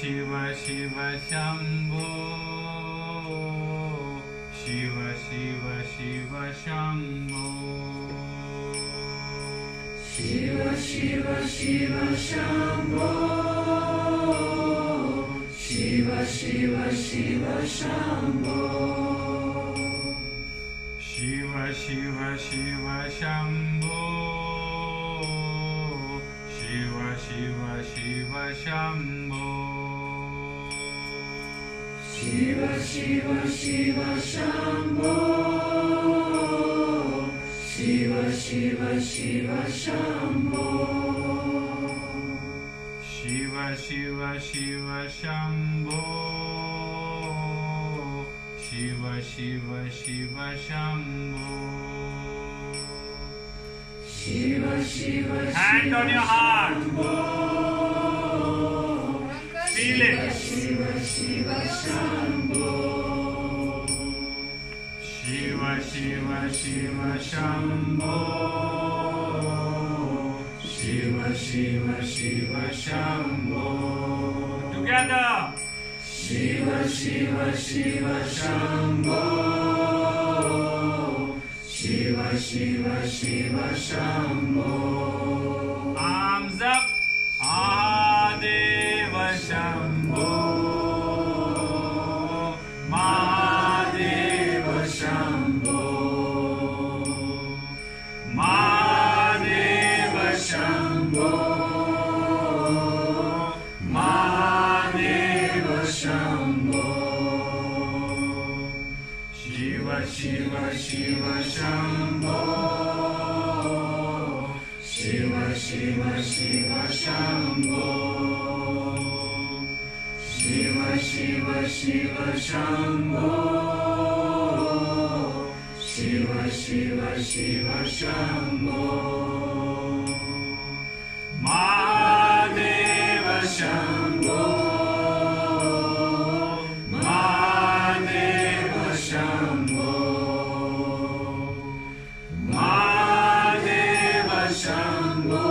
Shiva Shiva Shambho. Shiva Shiva Shiva Shambho. Shiva Shiva Shiva Shambho. Shiva Shiva Shiva Shambho. Shiva Shiva Shiva Shambho. Shiva Shiva Shiva Shambho. Shiva Shiva Shiva Shambho. Shiva Shiva Shiva Shambho. Shiva Shiva Shiva Shambho. Shiva Shiva Shiva Shambho. Shiva Shiva Hand on your heart. Feel it. Shiva Shiva Shambho. Shiva Shiva Shiva Shambho. Shiva Shiva Shiva Shambho. Together. Shiva Shiva Shiva Shambho. Shiva Shiva Shiva Shambho. Arms up. Mahadeva Shambho. Mahadeva Shambho. Mahadeva Shambho. Mahadeva Shambho. Shiva Shiva Shiva Shambho. Shiva Shiva Shiva Shambho. Shiva Shiva Shiva Shambho. Shiva Shiva Shiva Shambho. Mahadeva Shambho. Mahadeva Shambho. Mahadeva Shambho.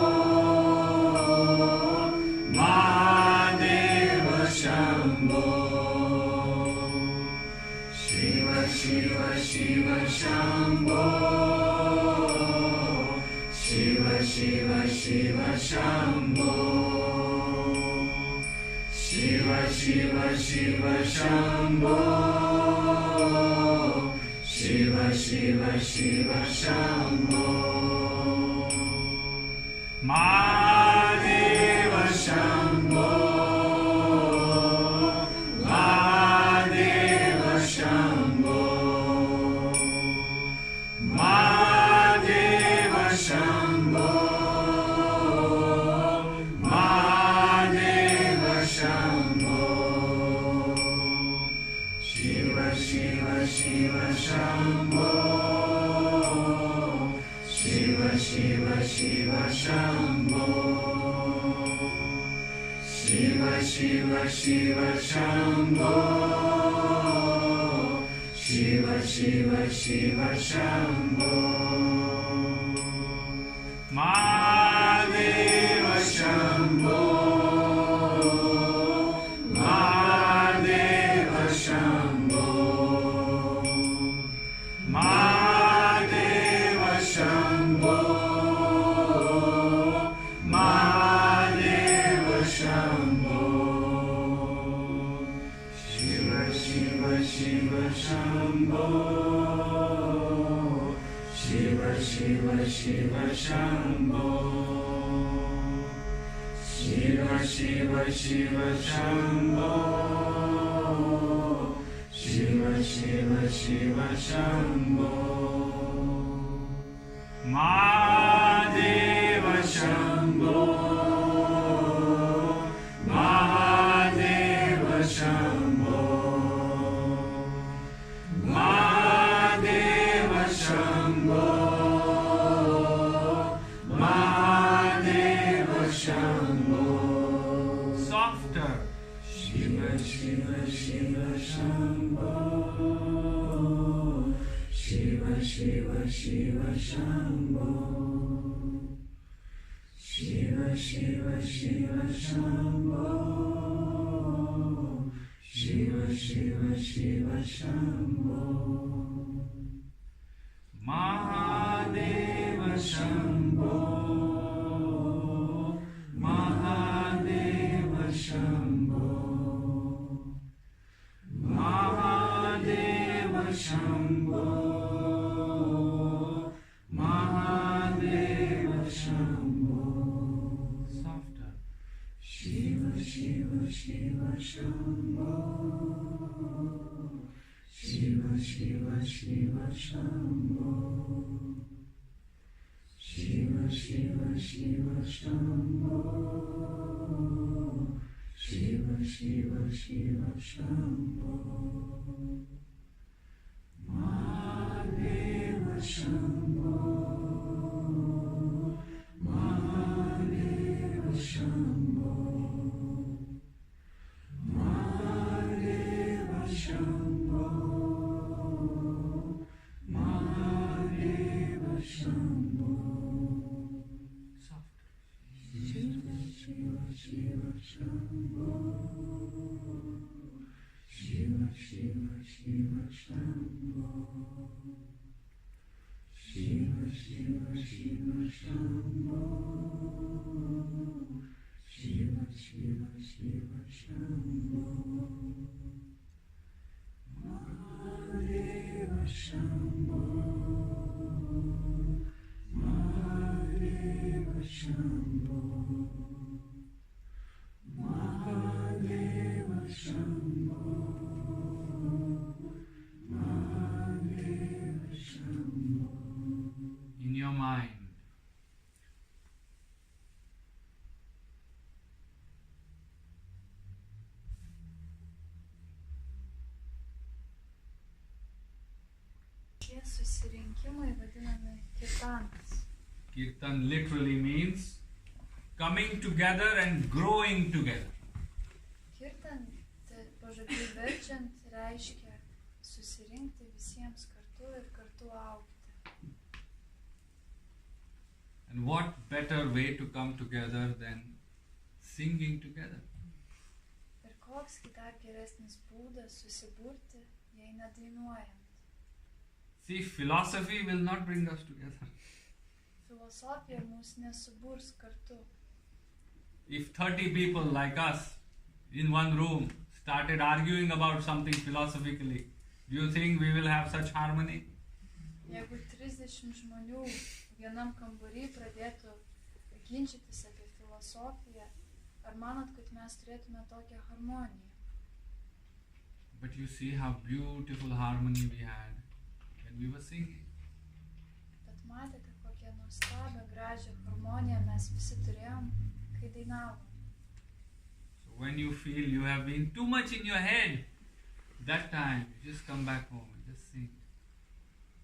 Mahadeva Shambho. Shiva Shiva Shiva Shambho. Shiva Shiva Shiva Shambho. Shiva Shiva Shiva Shambho. Shiva Shiva Shiva Shambho. Mahadeva Shambho. Mahadeva Shambho. Mahadeva Shambho. Mahadeva Shambho. Shiva Shiva Shiva Shambho. Shiva Shiva Shiva Shambho. Shiva Shiva Shiva Shambho. Shiva Shiva Shiva Shambho. Mahadeva Shambho. Mahadeva Shambho. Mahadeva Shambho. Mahadeva Shambho. Shiva Shiva Shiva Shambho. Shiva Shiva Shiva Shambho. Shiva Shiva Shiva Shambho. Shiva Shiva Shiva Shambho. Mahadeva Shambho. Mahadeva Shambho. Mahadeva Shambho. Mahadeva Shambho. Softer. Shiva Shiva Shiva Shambho. Shiva Shiva Shiva Shambho. Shiva Shiva Shiva Shambho. Shiva Shiva Shiva Shambho Mahadeva Shambho Mahadeva Shambho Mahadeva Shambho Mahadeva Shambho. Softer. Shiva Shiva Shiva Shambho Shiva Shiva Shiva Shambho Shiva Shiva Shiva Shambho Shiva Shiva Shiva Shambho Mahadeva Shambho Mahadeva Shambho Mahadeva Shambho Mahadeva Shambho. Softer. Shiva Shiva Shiva Shambho Shiva Shiva Shiva Shambho Shiva Shiva Shiva Shambho Shiva Shiva Shiva Shambho Mahadeva Shambho Mahadeva Shambho Mahadeva Shambho Mahadeva Shambho. In your mind, Šie susirinkimai vadinami kirtanais. Kirtan literally means coming together and growing together. Kirtan, tai pažodžiui verčiant, reiškia susirinkti visiems kartu ir kartu augti. And what better way to come together than singing together? Ir koks dar geresnis būdas susiburti, jei nedainuojant. See, philosophy will not bring us together. Filosofija mūsų nesuburs kartu. If 30 people like us in one room started arguing about something philosophically, do you think we will have such harmony? Jeigu 30 žmonių vienam kambarį pradėtų ginčytis apie filosofiją, ar manot, kad mes turėtume tokią harmoniją? But you see how beautiful harmony we had when we were singing. Bet matėte, kokią nuostabią, gražią harmoniją mes visi turėjom, kai dainavom. So when you feel you have been too much in your head, that time you just come back home and just sing.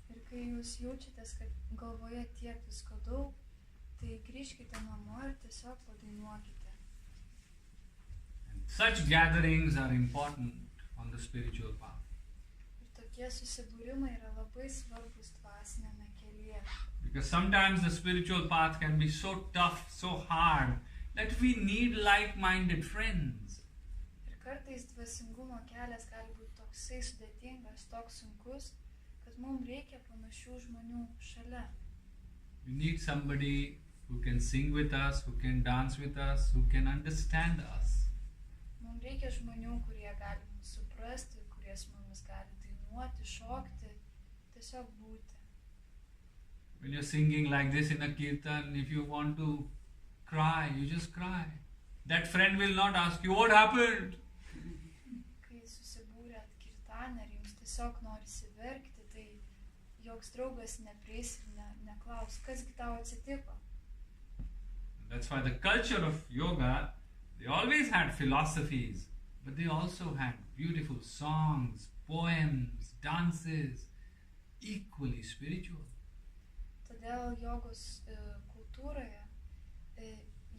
Ir kai jūs jaučiatės, kad galvoje tiek visko daug, tai grįžkite namo ir tiesiog padainuokite. And such gatherings are important on the spiritual path. Ir tokie susibūrimai yra labai svarbus dvasinėme kelyje. Because sometimes the spiritual path can be so tough, so hard, that we need like-minded friends. Ir kartais dvasingumo kelias gali būti toksai sudėtingas, toks sunkus, kad mums reikia panašių žmonių šalia. We need somebody who can sing with us, who can dance with us, who can understand us. Mums reikia žmonių, kurie gali mus suprasti, kurie su mumis gali dainuoti, šokti, tiesiog būti. When you're singing like this in a kirtan, if you want to cry, you just cry. That friend will not ask you, what happened? Kai susibūrėt kirtaną ir jums tiesiog norisi verkti, tai joks draugas neprieis ir neklaus, kasgi tau atsitiko. That's why the culture of yoga, they always had philosophies, but they also had beautiful songs, poems, dances, equally spiritual. Todėl jogos kultūroje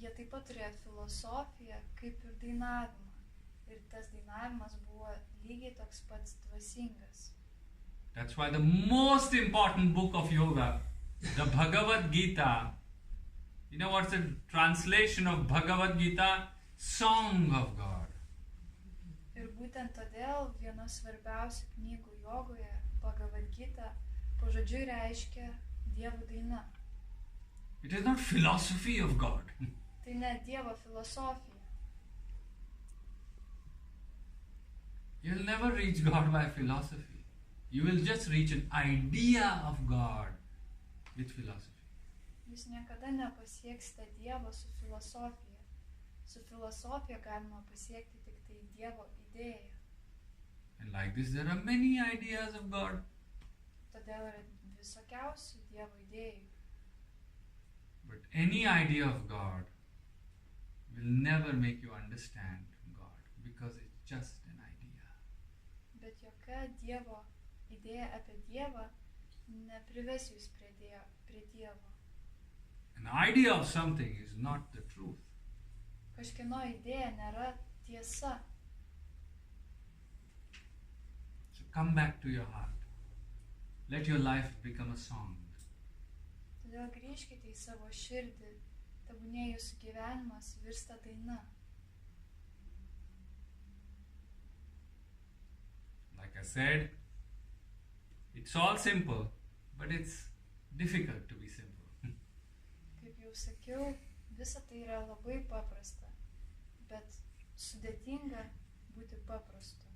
jie taip pat turėjo filosofiją kaip ir dainavimą. Ir tas dainavimas buvo lygiai toks pats dvasingas. That's why the most important book of yoga, the Bhagavad Gita, you know what's the translation of Bhagavad Gita? Song of God. Ir būtent būtent todėl viena svarbiausių knygų jogoje, Bhagavad Gita, pažodžiui reiškia Dievo daina. It is not philosophy of God. Tai ne Dievo filosofija. You'll never reach God by philosophy. You will just reach an idea of God with philosophy. Jūs niekada nepasieksite Dievo su filosofija. Su filosofija galima pasiekti tik tai Dievo idėją. And like this, there are many ideas of God. Todėl yra visokiausių Dievo idėjų. But any idea of God will never make you understand God because it's just an idea. Bet jokia Dievo idėja apie Dievą neprives jūs prie Dievo. An idea of something is not the truth. Kažkieno idėja nėra tiesa. So come back to your heart. Let your life become a song. Todėl grįžkite į savo širdį, tebūnie jūsų gyvenimas virsta daina. Like I said, it's all simple, but it's difficult to be simple. Kaip jau sakiau, visa tai yra labai paprasta, bet sudėtinga būti paprastu.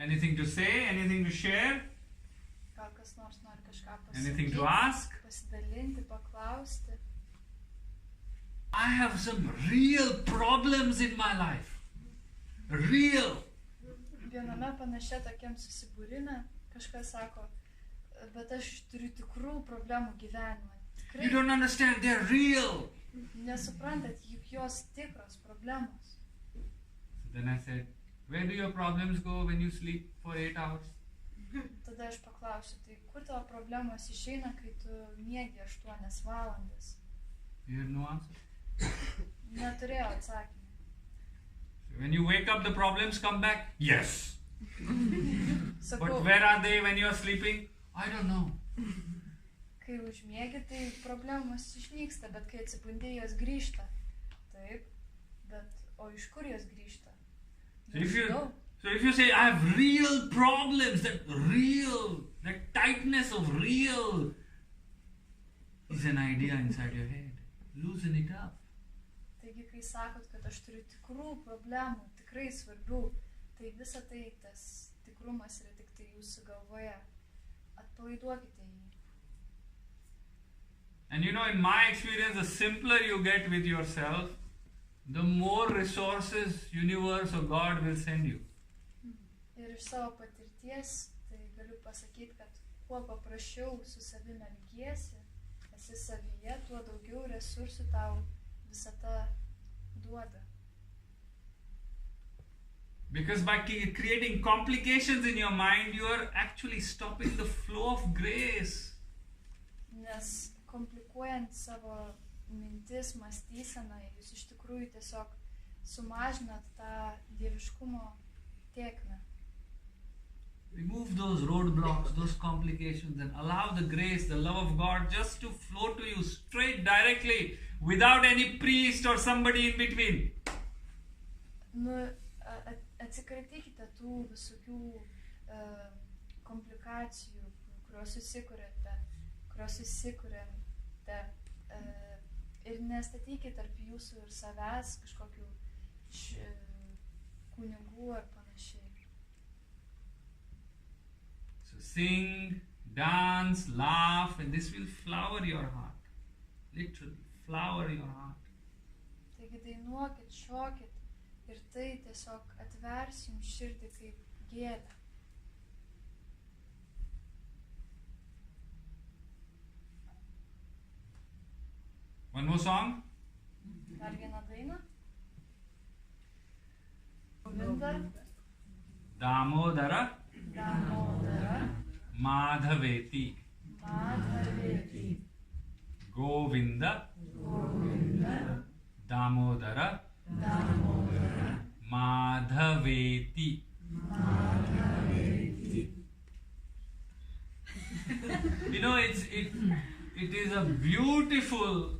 Anything to say? Anything to share? Gal kas nors nori kažką Anything to pasakyti, ask? pasidalinti, paklausti. I have some real problems in my life. Real. Viename panašia tokiam susibūrime kažkas sako, bet aš turiu tikrų problemų gyvenime. You don't understand, they're real. Nesuprantat, juk jos tikros problemos. So then I said, where do your problems go when you sleep for 8 hours? Tada aš paklausiu, tai kur tavo problemos išeina, kai tu miegi 8 valandas? You had no answer. Neturėjau atsakymą. So when you wake up, the problems come back? Yes. Sakau, But where are they when you're sleeping? I don't know. kai užmiegi, tai problemos išnyksta, bet kai atsibundi, jos grįžta. Taip, bet o iš kur jos grįžta? So if you say, I have real problems, that tightness of real is an idea inside your head. Loosen it up. Taigi, kai sakot, kad aš turiu tikrų problemų, tikrai svarbių, tai visa tai, tas tikrumas yra tik tai jūsų galvoje. Atpalaiduokite jį. And you know, in my experience, the simpler you get with yourself, the more resources universe or God will send you. Ir iš savo patirties, tai galiu pasakyti, kad kuo paprasčiau su savimi elgiesi, esi savyje, tuo daugiau resursų tau visata duoda. Because by creating complications in your mind, you are actually stopping the flow of grace. Nes komplikuojant savo mintis, mąstyseną, jūs iš tikrųjų tiesiog sumažinat tą dieviškumo tėkmę. Remove those roadblocks, those complications, and allow the grace, the love of God just to flow to you straight, directly, without any priest or somebody in between. Atsikratykite tų visokių komplikacijų, kurios susikuriate, ir nestatykite tarp jūsų ir savęs kažkokių kunigų ar panašiai. So sing, dance, laugh, and this will flower your heart. Literally, flower your heart. Taigi dainuokit, šokit ir tai tiesiog atvers jums širdį kaip gėlę. One more song. Dar vieną dainą. Govinda, Damodara Damodara, Madhaveti. Madhaveti, Govinda Govinda, Damodara Damodara, Madhaveti. Madhaveti. You know, it is a beautiful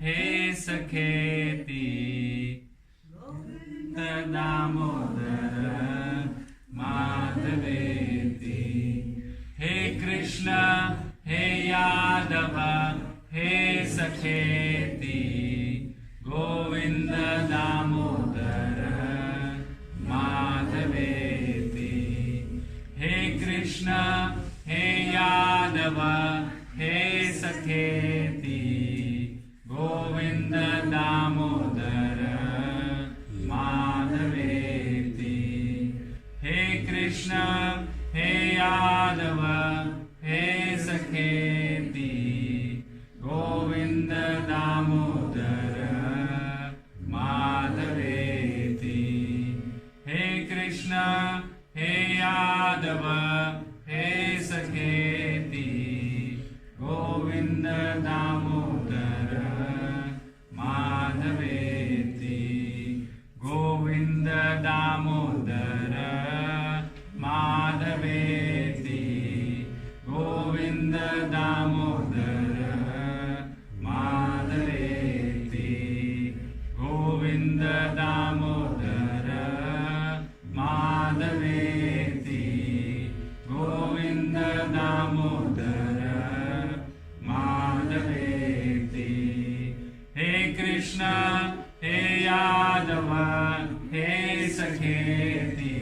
हे सखेति गोविन्द दामोदर माधवेति हे कृष्ण हे यादव हे सखेति गोविन्द दामोदर माधवेति हे कृष्ण हे यादव हे सखेति गोविन्द दामोदर माधवेति हे कृष्ण हे यादव हे सखेति गोविन्द दामोदर माधवेति हे कृष्ण हे यादव हे सखेति गोविन्द दामोदर माधवेति गोविन्द दामोदर माधवेति गोविन्द दामोदर माधवेति गोविन्द दामोदर माधवेति गोविन्द दामोदर माधवेति हे कृष्ण हे यादव हे सखेति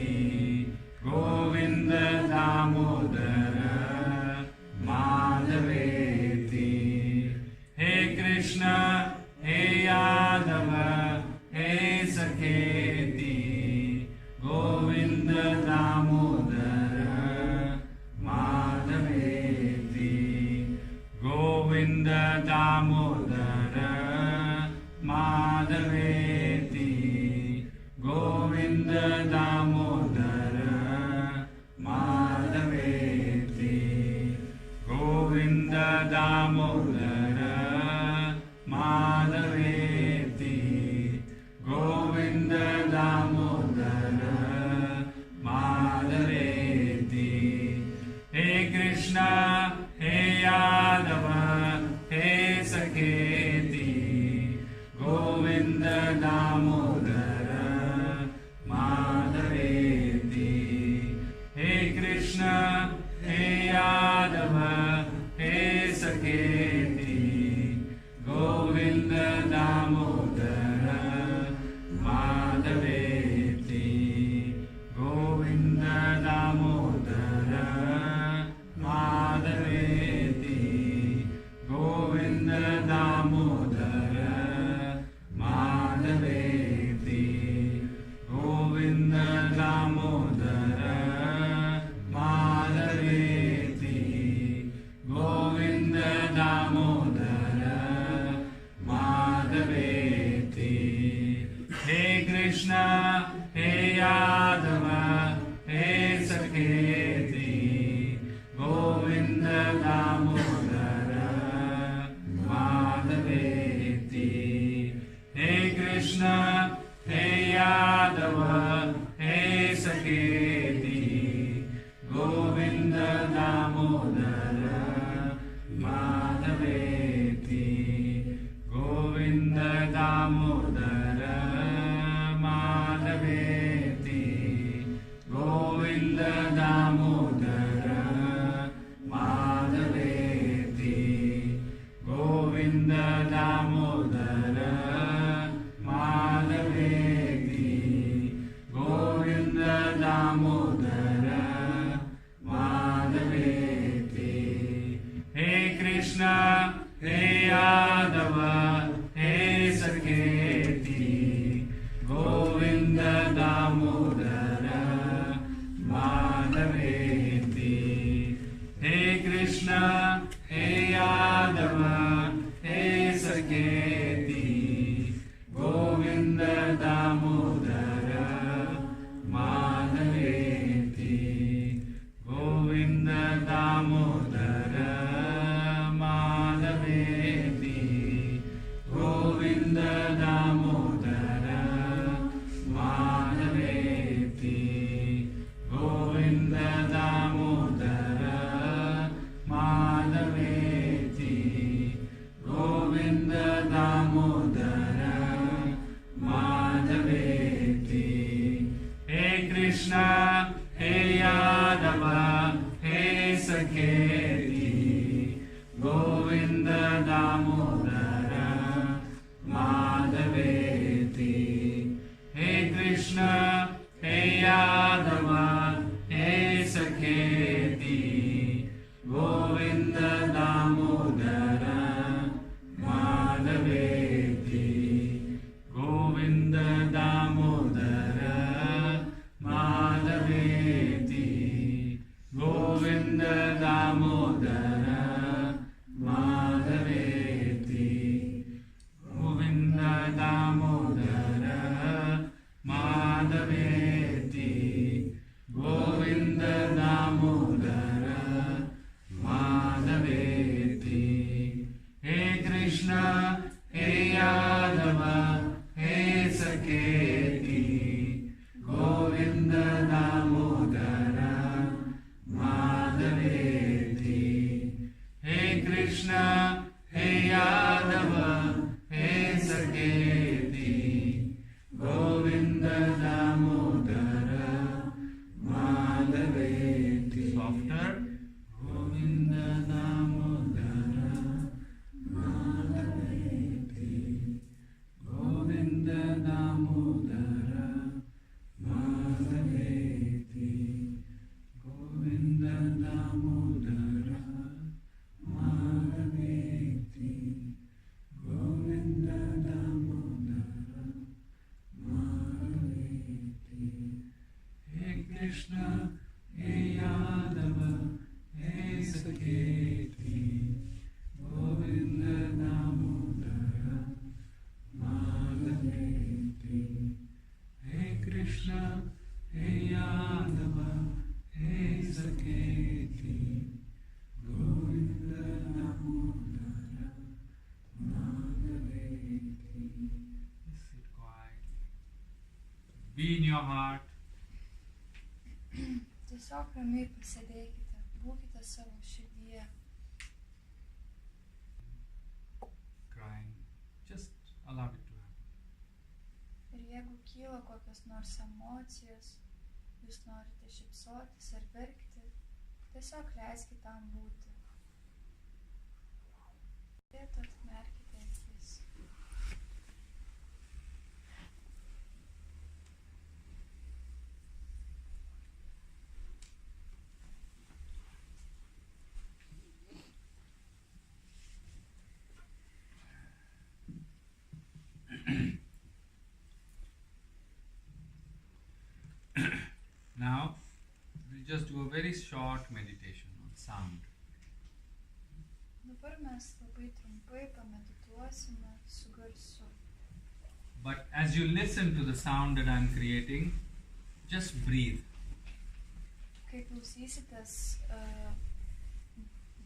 गोविन्द दामोदर माधवेति हे कृष्ण हे यादव हे सखेति गोविन्द दामोदर माधवेति गोविन्द दामोदर माधवेति गोविन्द दामोदर माधवेति गोविन्द दामोदर माधवेति गोविन्द दामोदर माधवेति हे कृष्ण हे यादव हे सखेति गोविन्द दामोदर माधवेति हे कृष्ण हे यादव हे सखेति गोविन्द दामोदर माधवेति गोविन्द दामोदर माधवेति गोविन्द दामोदर माधवेति गोविन्द दामोदर माधवेति गोविन्द दामोदर माधवेति हे कृष्ण हे यादव हे सखेति गोविन्द दामोदर माधवेति हे कृष्ण हे यादव हे सखेति गोविन्द दामोदर माधवेति गोविन्द दामोदर माधवेति गोविन्द दामोदर माधवेति गोविन्द दामोदर माधवेति गोविन्द दामोदर माधवेति हे कृष्ण हे यादव हे सखेति गोविन्द दामोदर माधवेति हे कृष्ण हे यादव हे सखेति गोविन्द दामोदर माधवेति गोविन्द दामोदर माधवेति गोविन्द दामोदर माधवेति Krishna, Hey Yadava, Hey Sanketi, Govinda Damodara, Madhaveti. Hey Krishna, Hey Yadava, Hey Sanketi, Govinda Damodara, Madhaveti. Govinda Damodara, Madhaveti. Govinda Damodara, Madhaveti. Govinda Damodara, Madhaveti. Govinda Damodara, Madhaveti. Hey Krishna, Hey Yadava, Hey Saketi, Govinda Damodara, Madhaveti. Hey Krishna, Hey Yadava, Hey Saketi, Govinda Damodara, Madhaveti. Softer. Govinda Damodara, Madhaveti. Govinda Damodara, Madhaveti. Govinda Damodara, Madhaveti. Govinda Damodara, Madhaveti. Hey Krishna, Hey Yadava, Hey Saketi, Govinda Damodara, Madhaveti. Hey Krishna, Hey Yadava, Hey Saketi, Govinda Damodara, Madhaveti. Just sit quietly. Be in your heart. Tiesiog ramiai pasėdėkite, būkite savo širdyje. Crying. Just allow it to happen. Ir jeigu kyla kokios nors emocijos, jūs norite šypsotis ar verkti, tiesiog leiskite tam būti. Ir atmerkite akis. Now, we'll just do a very short meditation on sound. Dabar mes labai trumpai pamedituosime su garsu. But as you listen to the sound that I'm creating, just breathe. Kai klausysitės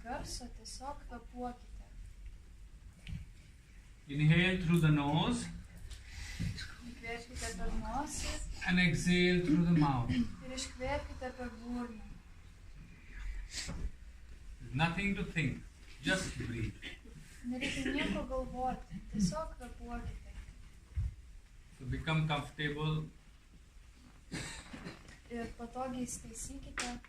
garso, tiesiog kvėpuokite. Inhale through the nose Įkvėpkite per nosį and exhale through the mouth. ir iškvėpkite per burną. There's nothing to think, just breathe. Nereikia nieko galvoti, tiesiog kvėpuokite. So become comfortable. Ir patogiai įsitaisykite,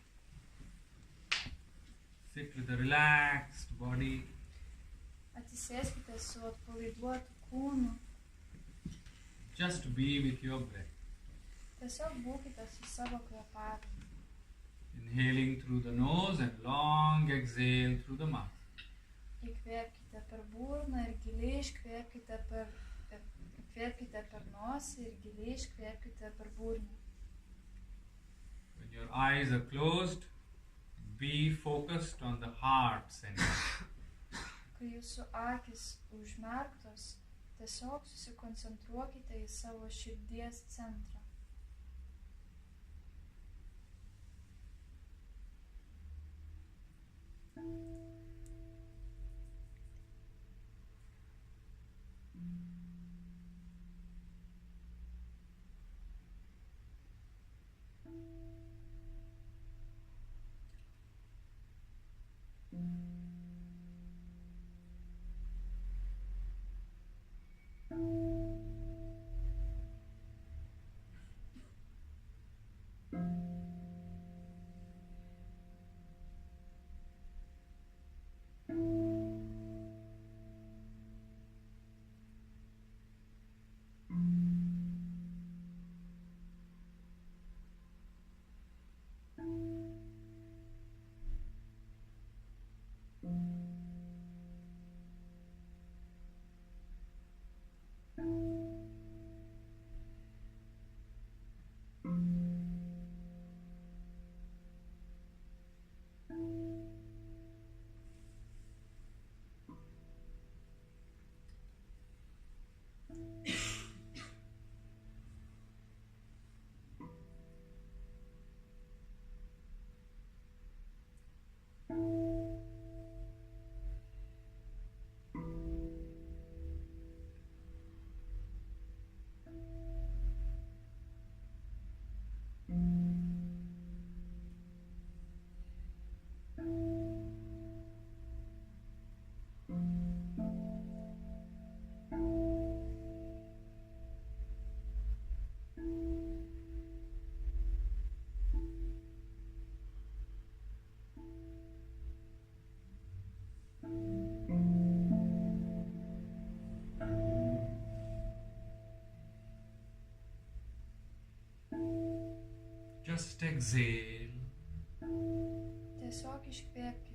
Sit with a relaxed body. atsisėskite su atpalaiduotu kūnu, Just be with your breath. tiesiog būkite su savo kvėpavimu. Inhaling through the nose and long exhale through the mouth. Įkvėpkite per burną ir giliai iškvėpkite per nosį ir giliai iškvėpkite per burną. When your eyes are closed, be focused on the heart center. Kai jūsų akis užmerktos, tiesiog susikoncentruokite į savo širdies centrą. Just exhale. Tiesiog iškvėpkite.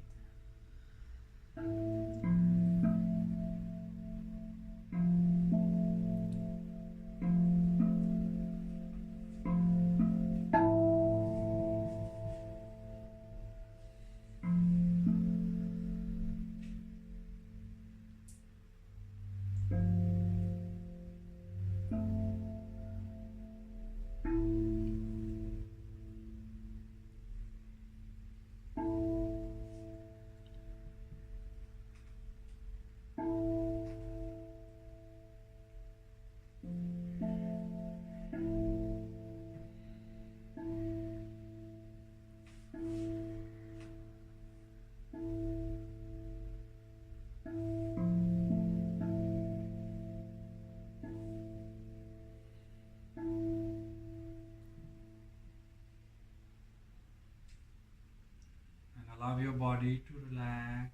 Allow your body to relax.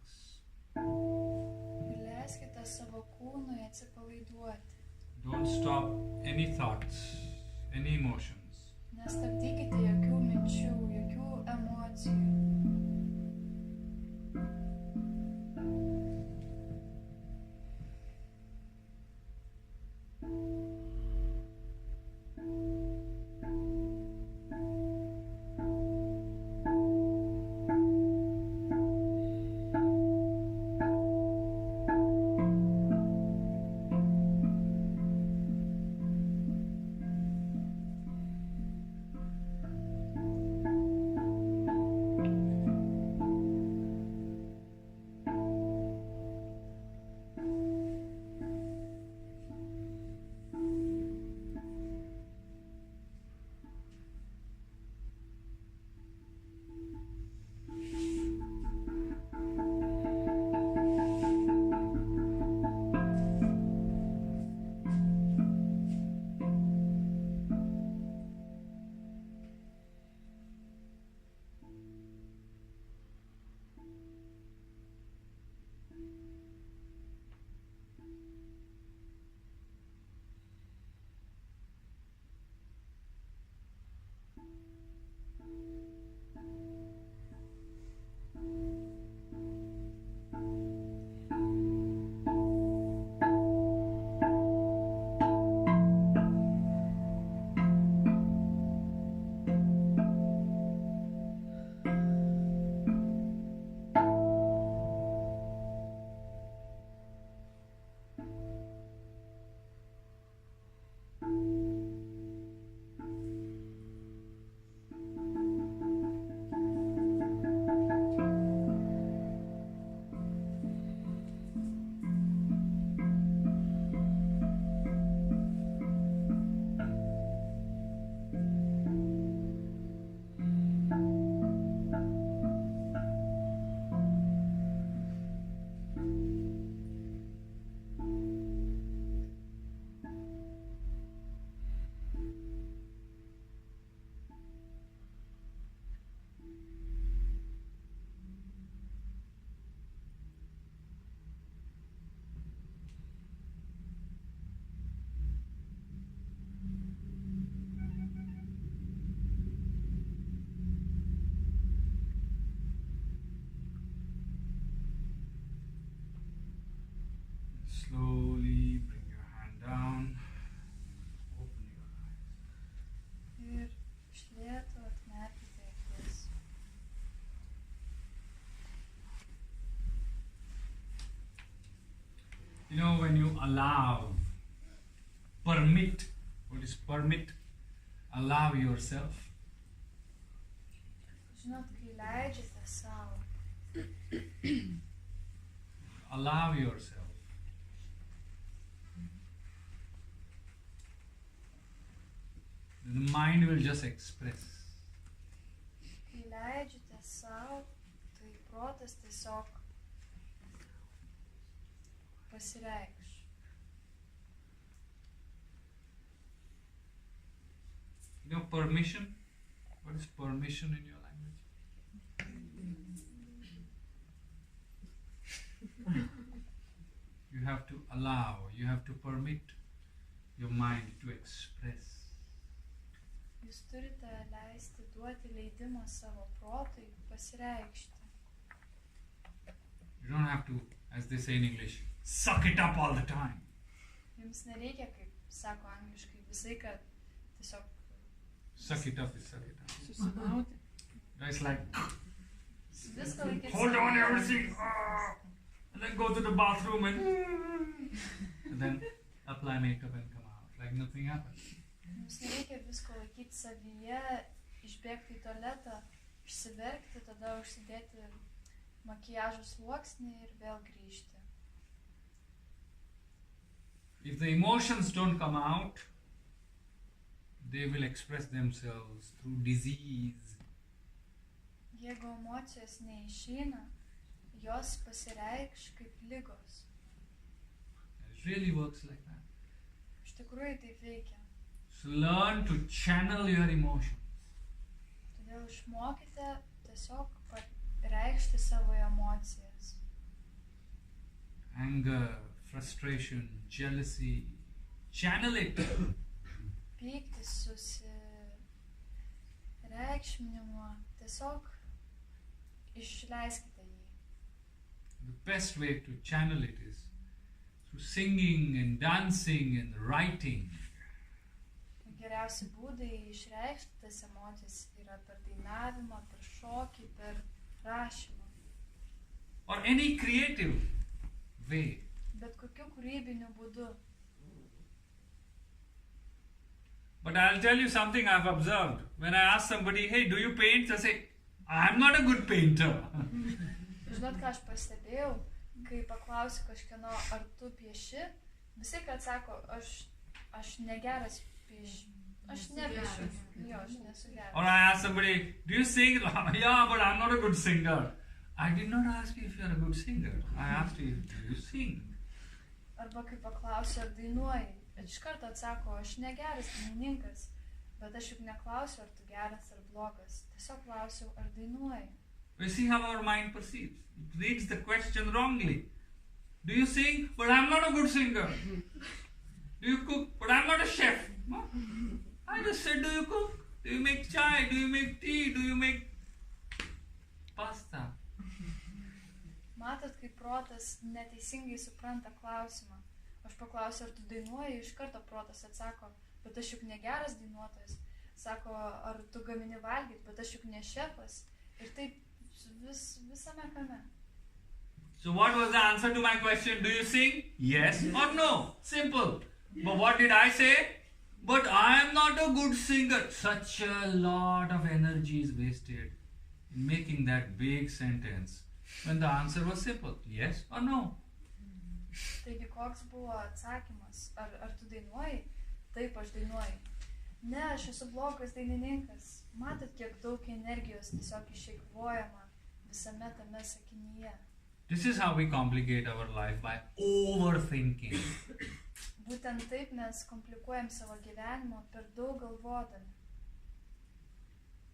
Ir leiskite savo kūnui atsipalaiduoti. Don't stop any thoughts, any emotions. Nestabdykite jokių minčių, jokių emocijų. Slowly bring your hand down. Open your eyes. Ir iš lėto atmerkite akis. You know, when you allow, permit, what is permit? Allow yourself. Žinot, kai leidžiate savo, Allow yourself. The mind will just express. kai leidžiate savo, tai protas tiesiog pasireikš. You know, permission? What is permission in your language? You have to allow, you have to permit your mind to express. Jūs turite leisti duoti leidimą savo protui pasireikšti. You don't have to, as they say in English, suck it up all the time. Jums nereikia, kaip sako angliškai, visai, kad tiesiog Suck it up is suck it up. Susimauti. It's like, viską laikyti. hold on everything, and then go to the bathroom and then apply makeup and come out like nothing happened. Jums nereikia visko laikyti savyje, išbėgti į tualetą, išsiverkti, tada užsidėti makiažo sluoksnį ir vėl grįžti. If the emotions don't come out, they will express themselves through disease. Jeigu emocijos neišeina, jos pasireikš kaip ligos. It really works like that. Iš tikrųjų taip veikia. So learn to channel your emotions. Todėl išmokite tiesiog reikšti savo emocijas. Anger, frustration, jealousy, channel it. Pyktis, susireikšminimo, tiesiog išleiskite jį. The best way to channel it is through singing and dancing and writing. Geriausi būdai išreikšti tas emocijas yra per dainavimą, per šokį, per rašymą. Or any creative way. Bet kokiu kūrybiniu būdu. But I'll tell you something I've observed. When I ask somebody, hey, do you paint? They say, I'm not a good painter. Žinot, ką aš pastebėjau, kai paklausiu kažkieno, ar tu pieši, visi, kad sako, aš negeras pieši. Aš nepiešiu. Jo, aš nesu geras. Or I ask somebody, do you sing? Yeah, but I'm not a good singer. I did not ask you if you're a good singer. I asked you, do you sing? Arba kai paklausiu, ar dainuoji. Bet iš karto atsako, aš negeras dainininkas. Bet aš juk neklausiu, ar tu geras ar blogas. Tiesiog klausiu, ar dainuoji. We see how our mind perceives. It reads the question wrongly. Do you sing? But I'm not a good singer. Do you cook? But I'm not a chef. No? I just said, do you cook? Do you make chai? Do you make tea? Do you make pasta? Matot, kaip protas neteisingai supranta klausimą. Aš paklausiu, ar tu dainuoji, iš karto protas atsako, bet aš juk negeras dainuotojas. Sako, ar tu gamini valgyti, bet aš juk ne šefas. Ir taip visame kame. So what was the answer to my question? Do you sing? Yes or no? Simple. But what did I say? But I am not a good singer. Such a lot of energy is wasted in making that big sentence when the answer was simple. Yes or no? Taigi, koks buvo atsakymas? Ar tu dainuoji? Taip, aš dainuoju. Ne, aš esu blogas dainininkas. Matot, kiek daug energijos tiesiog išeikvojama visame tame sakinyje. This is how we complicate our life, by overthinking. Būtent taip mes komplikuojam savo gyvenimą per daug galvodami.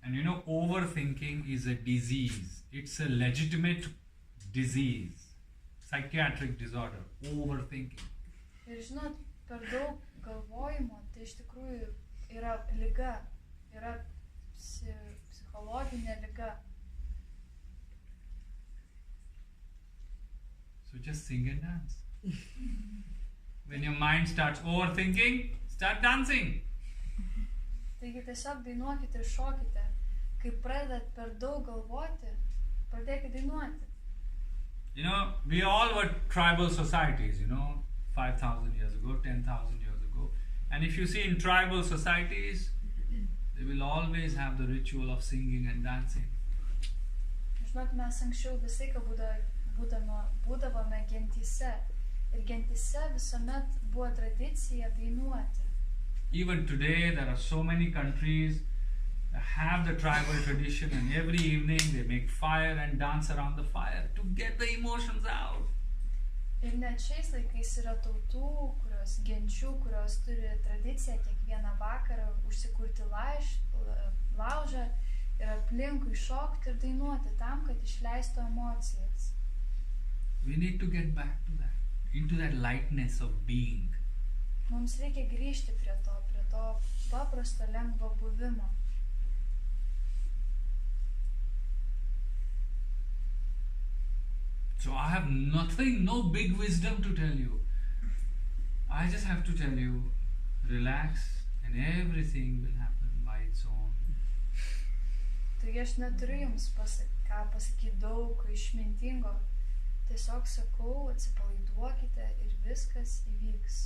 And you know, overthinking is a disease. It's a legitimate disease. Psychiatric disorder. Overthinking. Ir žinot, per daug galvojimo, tai iš tikrųjų yra liga, yra psichologinė liga. So just sing and dance. When your mind starts overthinking, start dancing. Taigi tiesiog dainuokite ir šokite. Kai pradedat per daug galvoti, pradėkite dainuoti. You know, we all were tribal societies, 5,000 years ago, 10,000 years ago. And if you see in tribal societies, they will always have the ritual of singing and dancing. Žinot, mes anksčiau visai, ką būdavome gentyse. Ir gentyse visuomet buvo tradicija dainuoti. Even today, there are so many countries that have the tribal tradition, and every evening they make fire and dance around the fire to get the emotions out. Ir net šiais laikais yra tautų, genčių, kurios turi tradiciją kiekvieną vakarą užsikurti laužą ir aplinkui šokti ir dainuoti tam, kad išleistų emocijas. We need to get back to that, into that lightness of being. Mums reikia grįžti prie to paprasto lengvo buvimo. So I have nothing, no big wisdom to tell you. I just have to tell you, relax and everything will happen by its own. Taigi aš neturiu jums ką pasakyti daug išmintingo. Tiesiog sakau, atsipalaiduokite ir viskas įvyks.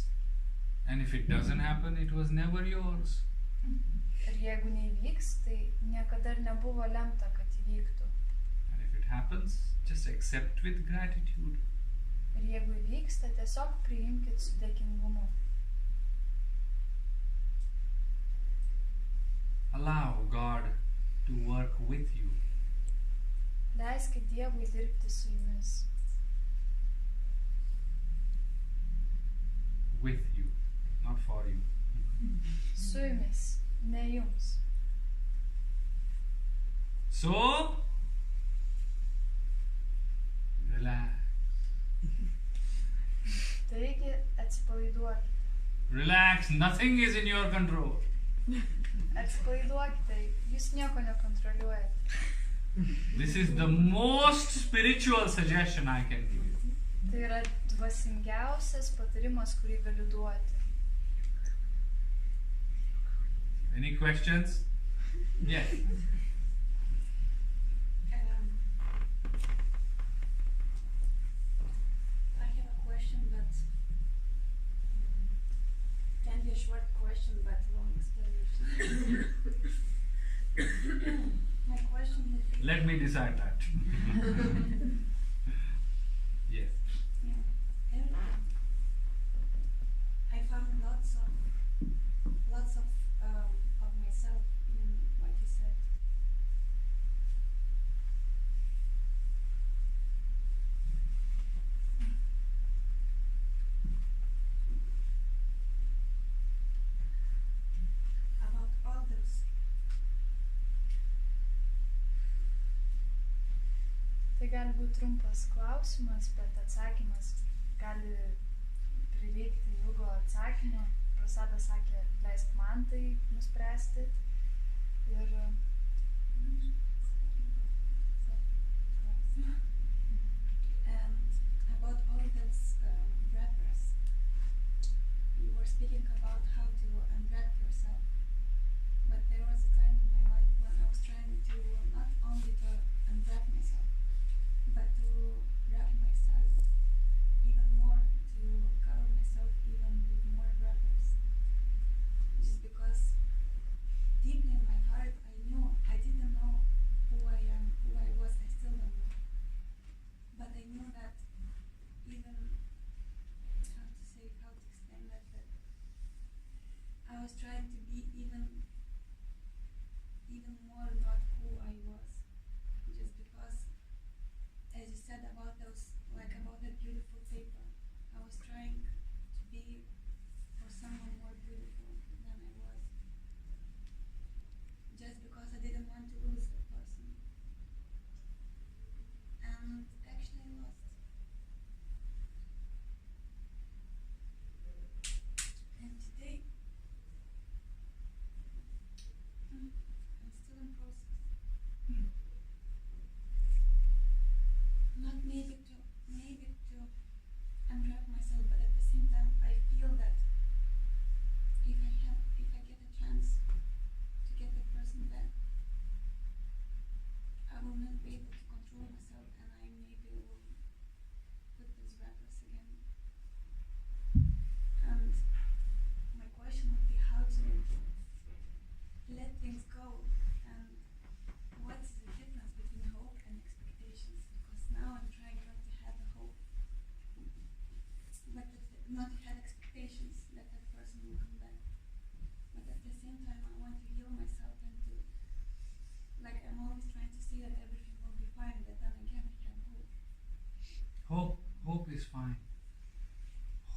And if it doesn't happen, it was never yours. Ir jeigu neįvyks, tai niekada ir nebuvo lemta, kad įvyktų. And if it happens, just accept with gratitude. Ir jeigu įvyksta, tiesiog priimkit su dėkingumu. Allow God to work with you. Leiskit Dievui dirbti su jumis. With you, not for you. Su jumis, ne jums. So, relax. Taigi atsipalaiduokite. Relax, nothing is in your control. Atsipalaiduokite, jūs nieko nekontroliuojate. This is the most spiritual suggestion I can give you. Tai yra dvasingiausias patarimas, kurį galiu duoti. Any questions? Yes. I have a question, but can be a short question, but long explanation. My question would be... Let me decide that. Yes. I found lots of myself in what you said. About others. Tai gali būti trumpas klausimas, bet atsakymas gali prireikti ilgo atsakymo. Prasadas sakė, leisk man tai nuspręsti. Ir And about all those rappers, you were speaking about how to unwrap yourself. But there was a time in my life when I was trying to not only to unwrap myself, but to wrap myself even more, to cover myself even with more wrappers. Just because deeply in my heart I didn't know who I am, who I was, I still don't know. But I knew that even, how to explain that I was trying to be even more not who I was. Just because, as you said about those, like about that beautiful paper, I was trying to be for someone more beautiful than I was. Just because I didn't want to lose that person. And actually I lost. And today, I'm still in process. Not maybe to unwrap myself, but at the same time I feel that if I get a chance to get the person back, I will not be able to control myself, and I maybe will put these wrappers again. And my question would be how to let things go, and what's the difference between hope and expectations? Because now I'm trying not to have a hope, but not to have expectations that that person will come back. But at the same time, I want to heal myself and to, like, I'm always trying to see that everything will be fine, but then again I have hope. Hope is fine.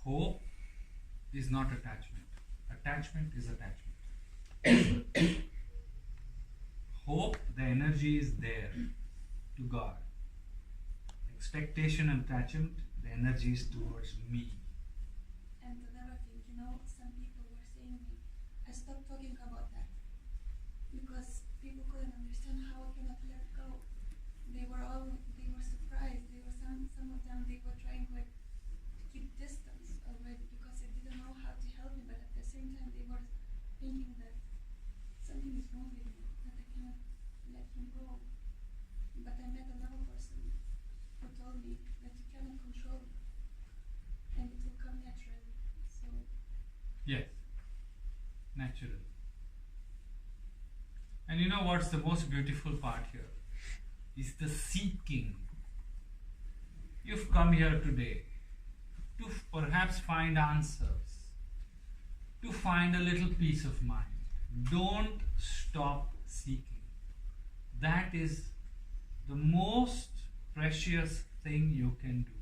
Hope is not attachment. Attachment is attachment. Hope, the energy is there to God. Expectation and attachment, the energy is towards me. And another thing, but I met another person who told me that you cannot control it, and it will come naturally. So Yes, natural. And you know what's the most beautiful part here? Is the seeking. You've come here today to perhaps find answers, to find a little peace of mind. Don't stop seeking. That is the most precious thing you can do.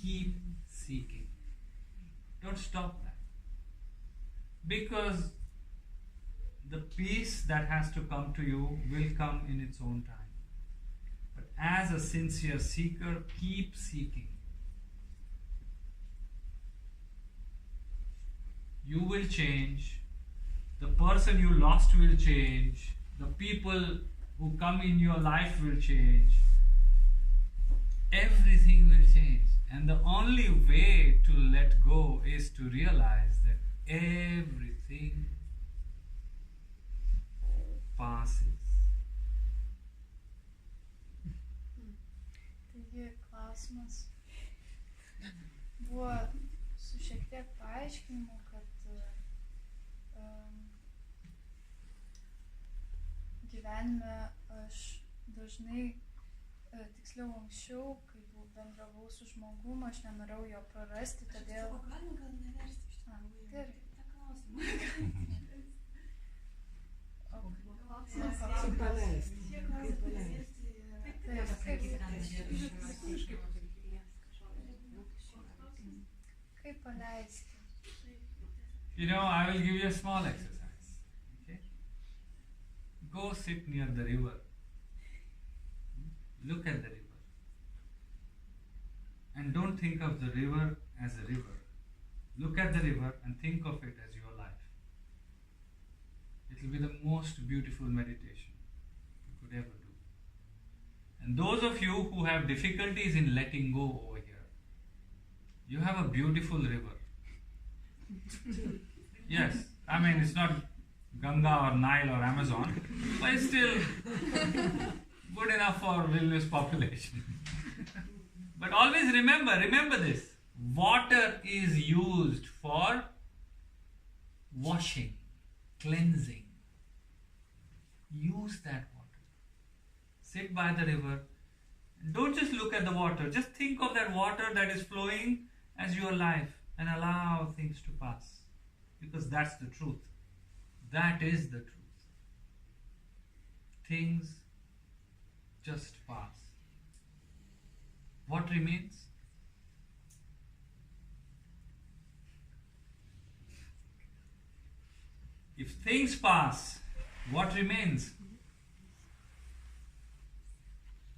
Keep seeking. Don't stop that. Because the peace that has to come to you will come in its own time. But as a sincere seeker, keep seeking. You will change. The person you lost will change. The people who come in your life will change. Everything will change. And the only way to let go is to realize that everything passes. Taigi klausimas buvo su šiek tiek paaiškinimu, kad gyvenime aš dažnai, tiksliau anksčiau, kai bendravau su žmogum, aš nenorėjau jo prarasti, todėl... Galima gal neversti iš tikrųjų. Gerai. Tą klausimą. Kaip paleisti? Kaip paleisti? Kaip paleisti? You know, I will give you a small exercise. Okay? Go sit near the river. Look at the river. And don't think of the river as a river. Look at the river and think of it as your life. It will be the most beautiful meditation you could ever do. And those of you who have difficulties in letting go over here, you have a beautiful river. Yes, I mean it's not Ganga or Nile or Amazon, but it's still good enough for Vilnius population. But always remember this. Water is used for washing, cleansing. Use that water. Sit by the river. Don't just look at the water. Just think of that water that is flowing as your life and allow things to pass. Because that's the truth. That is the truth. Things just pass. What remains? If things pass, what remains?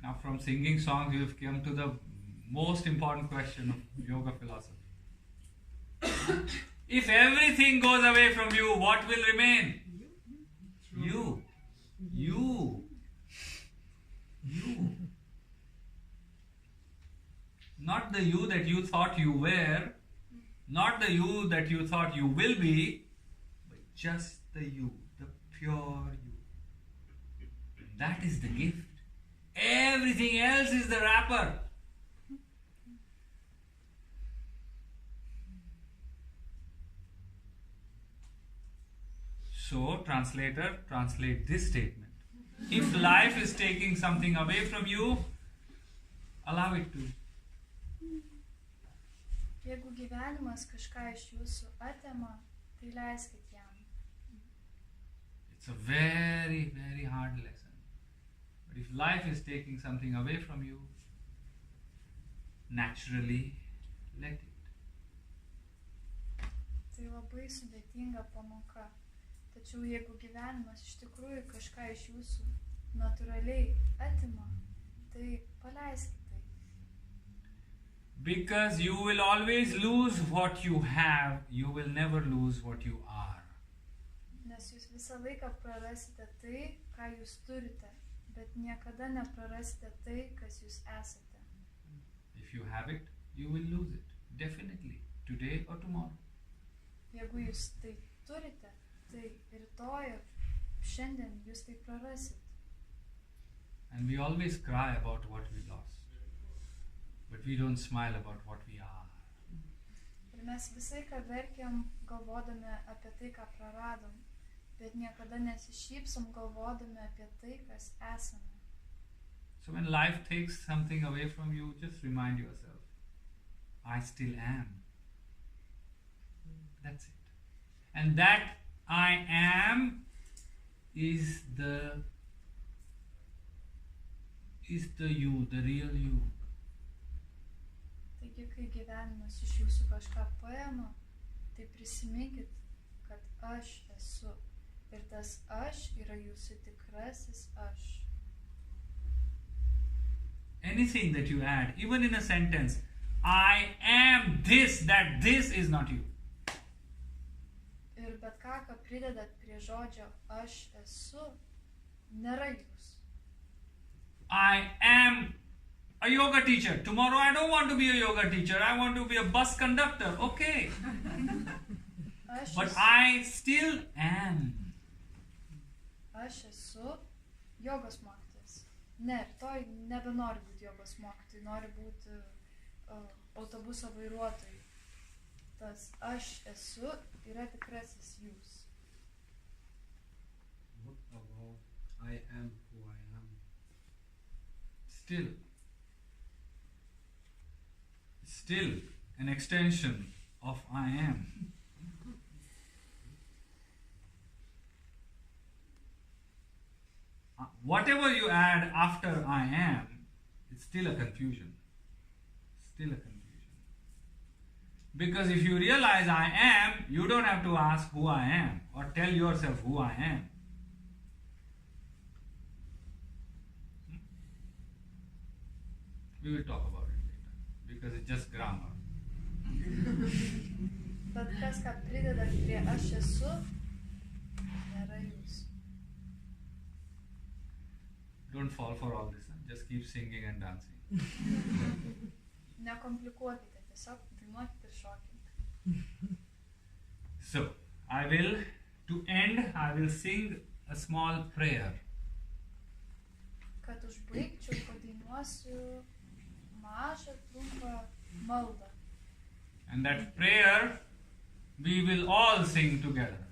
Now from singing songs you have come to the most important question of yoga philosophy. If everything goes away from you, what will remain? You. Not the you that you thought you were, not the you that you thought you will be, but just the you, the pure you. That is the gift. Everything else is the wrapper. So, translator, translate this statement. If life is taking something away from you, allow it to. Jeigu gyvenimas kažką iš jūsų atima, tai leiskit jam. It's a very, very hard lesson. But if life is taking something away from you, naturally let it. Tai labai sudėtinga pamoka. Tačiau jeigu gyvenimas iš tikrųjų kažką iš jūsų natūraliai atima, tai paleiskit tai. Because you will always lose what you have, you will never lose what you are. Nes jūs visą laiką prarasite tai, ką jūs turite, bet niekada neprarasite tai, kas jūs esate. If you have it, you will lose it. Definitely. Today or tomorrow. Jeigu jūs tai turite, tai rytoj, šiandien jūs tai prarasit. And we always cry about what we lost. But we don't smile about what we are. Ir mes visai ką verkiam galvodami apie tai, ką praradom, bet niekada nesišypsom galvodami apie tai, kas esame. So when life takes something away from you, just remind yourself, I still am. That's it. And that I am is the you, the real you. Taigi, kai gyvenimas iš jūsų kažką paima, tai prisiminkit, kad aš esu. Ir tas aš yra jūsų tikrasis aš. Anything that you add, even in a sentence, I am this, that this is not you. Ir bet ką pridedat prie žodžio aš esu, nėra jūs. I am a yoga teacher. Tomorrow I don't want to be a yoga teacher. I want to be a bus conductor. Okay. But I still am. Aš esu jogos mokytojas. Ne, rytoj nebenori būti jogos mokytojai, nori būti autobuso vairuotojai. Tas aš esu yra tikrasis jūs. What about I am who I am? Still an extension of I am. Whatever you add after I am, it's still a confusion. Because if you realize I am, you don't have to ask who I am or tell yourself who I am. We will talk about it later because it's just grammar. Bet kas, ką pridedat prie aš esu, nėra jūs. Don't fall for all this. Just keep singing and dancing. Nekomplikuokite, tiesiog dainuokite ir šokite. So, to end, I will sing a small prayer. Kad užbaigčiau, padainuosiu mažą, trumpą maldą. And that prayer we will all sing together.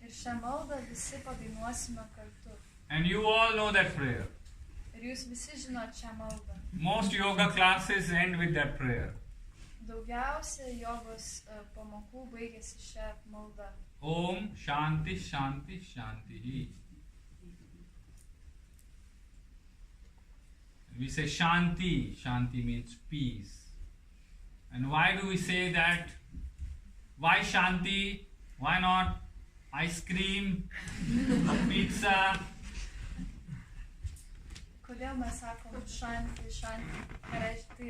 Ir šią maldą visi padainuosime kartu. And you all know that prayer. Ir jūs visi žinot šią maldą. Most yoga classes end with that prayer. Daugiausia jogos pamokų baigėsi šią maldą. Om Shanti Shanti Shanti. We say Shanti. Shanti means peace. And why do we say that? Why Shanti? Why not ice cream, pizza? Kodėl mes sakom šanti, šanti, tai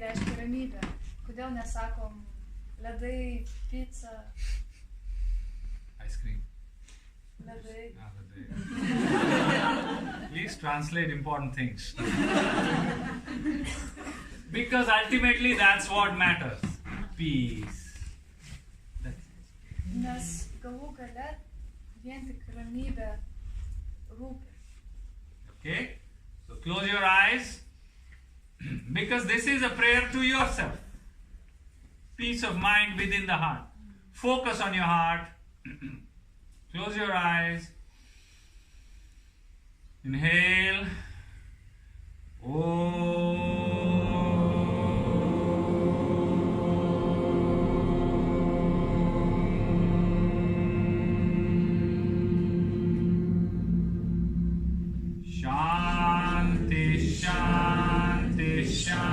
reiškia ramybę. Kodėl nesakom ledai, pizza, Ice cream. ledai. Please translate important things. Because ultimately that's what matters. Peace. That's it. Nes galų gale vien tik ramybė rūpi. Okay? So close your eyes. Because this is a prayer to yourself. Peace of mind within the heart. Focus on your heart. Close your eyes. Inhale. Shanti, Shanti, Shanti.